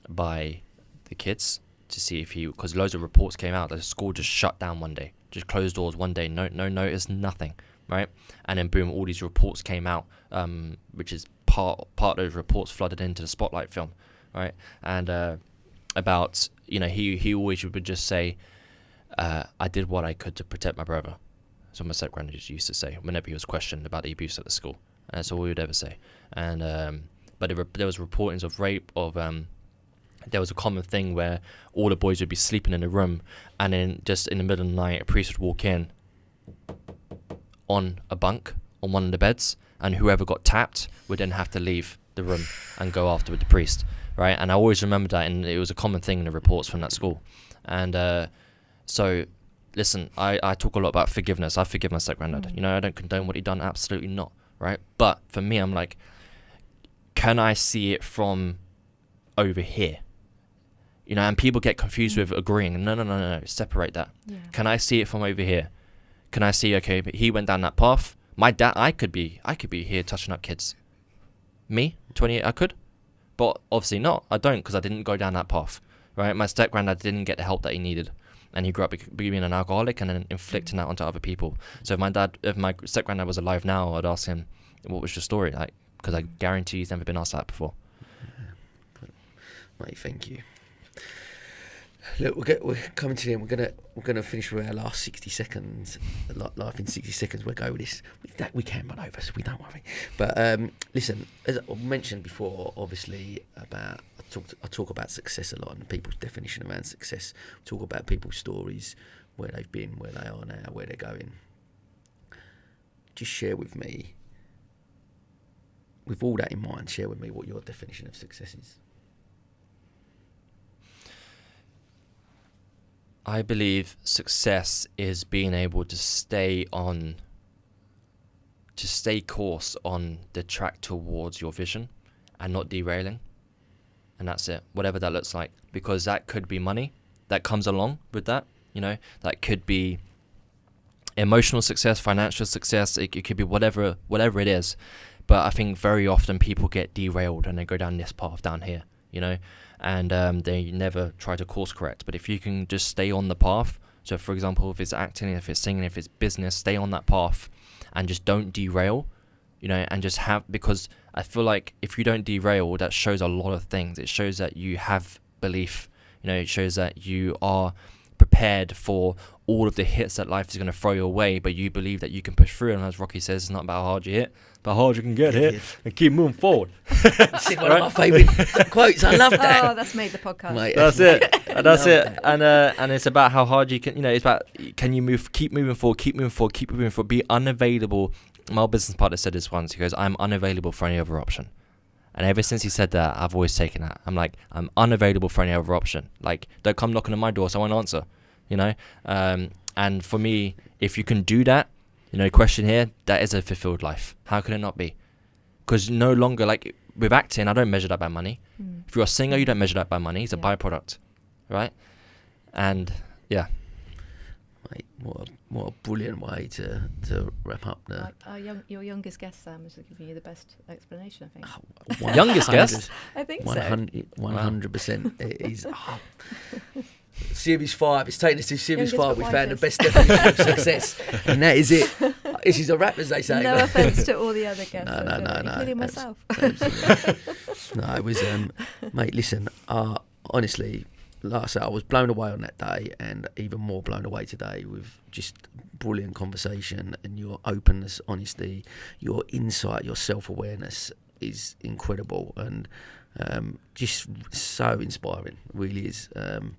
by the kids to see if because loads of reports came out that the school just shut down one day, just closed doors one day, no notice, nothing, right? And then boom, all these reports came out, which is part of those reports flooded into the Spotlight film, right? And about, he always would just say, I did what I could to protect my brother. So my step-granddad just used to say whenever he was questioned about the abuse at the school, and that's all he would ever say. And but there was reportings of rape, there was a common thing where all the boys would be sleeping in a room, and then just in the middle of the night, a priest would walk in on a bunk on one of the beds, and whoever got tapped would then have to leave the room and go after with the priest, right? And I always remember that, and it was a common thing in the reports from that school. And so, listen, I talk a lot about forgiveness. I forgive my step-granddad. I don't condone what he done, absolutely not, right? But for me, I'm like, can I see it from over here? And people get confused with agreeing. No, separate that. Yeah. Can I see it from over here? Can I see, okay, but he went down that path. My dad, I could be here touching up kids. Me, 28, I could. But obviously not. I don't, because I didn't go down that path, right? My step-granddad didn't get the help that he needed. And he grew up being an alcoholic and then inflicting that onto other people. So if my step-granddad was alive now, I'd ask him, what was your story? Like, because I guarantee he's never been asked that before. Mate, thank you. Look, we're coming to the end. We're gonna finish with our last 60 seconds. Life in 60 seconds. We'll go with this. We can run over, so we don't worry. But listen, as I mentioned before, obviously I talk about success a lot and people's definition around success. Talk about people's stories, where they've been, where they are now, where they're going. Just share with me, with all that in mind, share with me what your definition of success is. I believe success is being able to stay course on the track towards your vision and not derailing. And that's it, whatever that looks like. Because that could be money that comes along with that, that could be emotional success, financial success, it could be whatever it is. But I think very often people get derailed and they go down this path down here, and they never try to course correct. But if you can just stay on the path, so for example, if it's acting, if it's singing, if it's business, stay on that path and just don't derail, and just because I feel like if you don't derail, that shows a lot of things. It shows that you have belief, it shows that you are prepared for all of the hits that life is going to throw your way, but you believe that you can push through. And as Rocky says, it's not about how hard you hit, but how hard you can get hit and keep moving forward. It's one of my favourite quotes. I love that. Oh, that's made the podcast. Mate, that's it. That's it. And it's about how hard you can. It's about can you move? Keep moving forward. Keep moving forward. Keep moving forward. Be unavailable. My business partner said this once. He goes, "I'm unavailable for any other option." And ever since he said that, I've always taken that. I'm like, I'm unavailable for any other option. Like, don't come knocking on my door, so I won't answer. And for me, if you can do that, question here, that is a fulfilled life. How can it not be? Because no longer, like, with acting, I don't measure that by money. If you're a singer, you don't measure that by money. It's a Yeah. byproduct, right? And yeah, Mate, what a brilliant way to wrap up the Your youngest guest, Sam, is giving you the best explanation, I Oh, think. Youngest guest? I think so. 100%. It is. Series 5. It's taken us to Series Youngest 5. We but found the wisest. best definition of success, and that is it. This is a wrap, as they say. No offence to all the other guests, No, including myself. Absolutely. No, it was, mate. Listen, honestly, like I said, I was blown away on that day, and even more blown away today with just brilliant conversation and your openness, honesty, your insight, your self-awareness is incredible, and just so inspiring. Really is. Can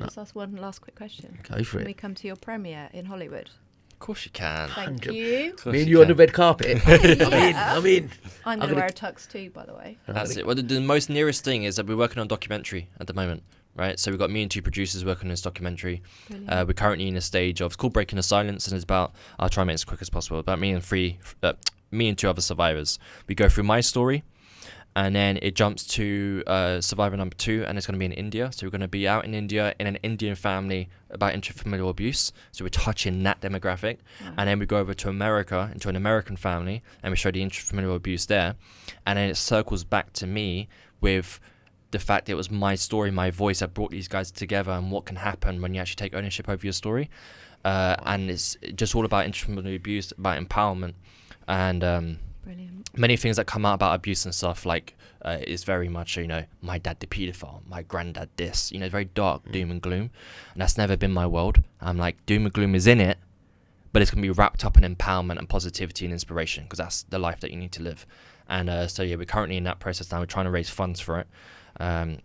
I just ask one last quick question? Go for Can we it. come to your premiere in Hollywood? of course you can. Thank 100. you. Of course Me and you on the can. red carpet. I'm in. I'm going gonna- to wear a tux too, by the way. That's it. Well, the most nearest thing is that we're working on a documentary at the moment, right? So we've got me and 2 producers working on this documentary. Brilliant. We're currently in a stage of, it's called Breaking the Silence, and it's about, I'll try and make it as quick as possible, about me and 2 other survivors. We go through my story, and then it jumps to survivor number 2, and it's going to be in India. So we're going to be out in India in an Indian family about intrafamilial abuse. So we're touching that demographic. Wow. And then we go over to America, into an American family, and we show the intrafamilial abuse there. And then it circles back to me with the fact it was my story, my voice that brought these guys together, and what can happen when you actually take ownership over your story. And it's just all about intrafamilial abuse, about empowerment. And Brilliant. many things that come out about abuse and stuff, like is very much, my dad the paedophile, my granddad this, very dark, doom and gloom. And that's never been my world. I'm like, doom and gloom is in it, but it's going to be wrapped up in empowerment and positivity and inspiration, because that's the life that you need to live. And so yeah, we're currently in that process now. We're trying to raise funds for it. And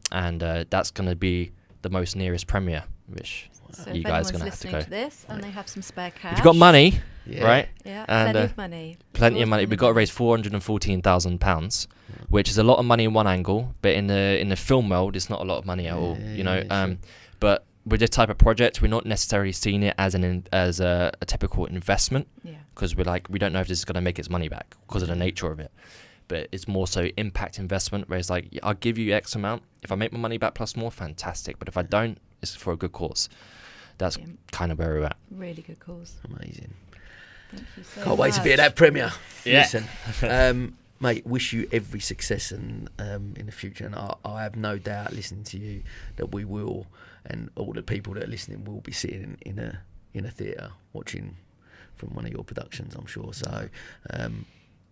that's going to be the most nearest premiere, which So you if guys anyone's are going to have to listening go. to this and they have some spare cash, If you've got money, Yeah. right? yeah, and, plenty of money. Plenty of Yours, money. We've got to raise £414,000, which is a lot of money in one angle, but in the film world, it's not a lot of money at all. Sure. But with this type of project, we're not necessarily seeing it as a typical investment, Yeah. because we don't know if this is going to make its money back because of the nature of it. But it's more so impact investment, where it's like, I'll give you X amount. If I make my money back plus more, fantastic. But if I don't, it's for a good cause. That's Brilliant. kind of where we're at. Really good cause. Amazing. Thank you so Can't wait to be at much. that premiere. Yeah. Listen, mate, wish you every success in the future, and I have no doubt, listening to you, that we will, and all the people that are listening will be sitting in a theatre watching from one of your productions, I'm sure. So,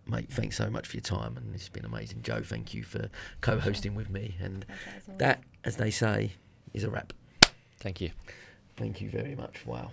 mate, thanks so much for your time, and it's been amazing. Joe, thank you for co-hosting with me, and Pleasure as always. that, as they say, is a wrap. Thank you. Thank you very much. Wow.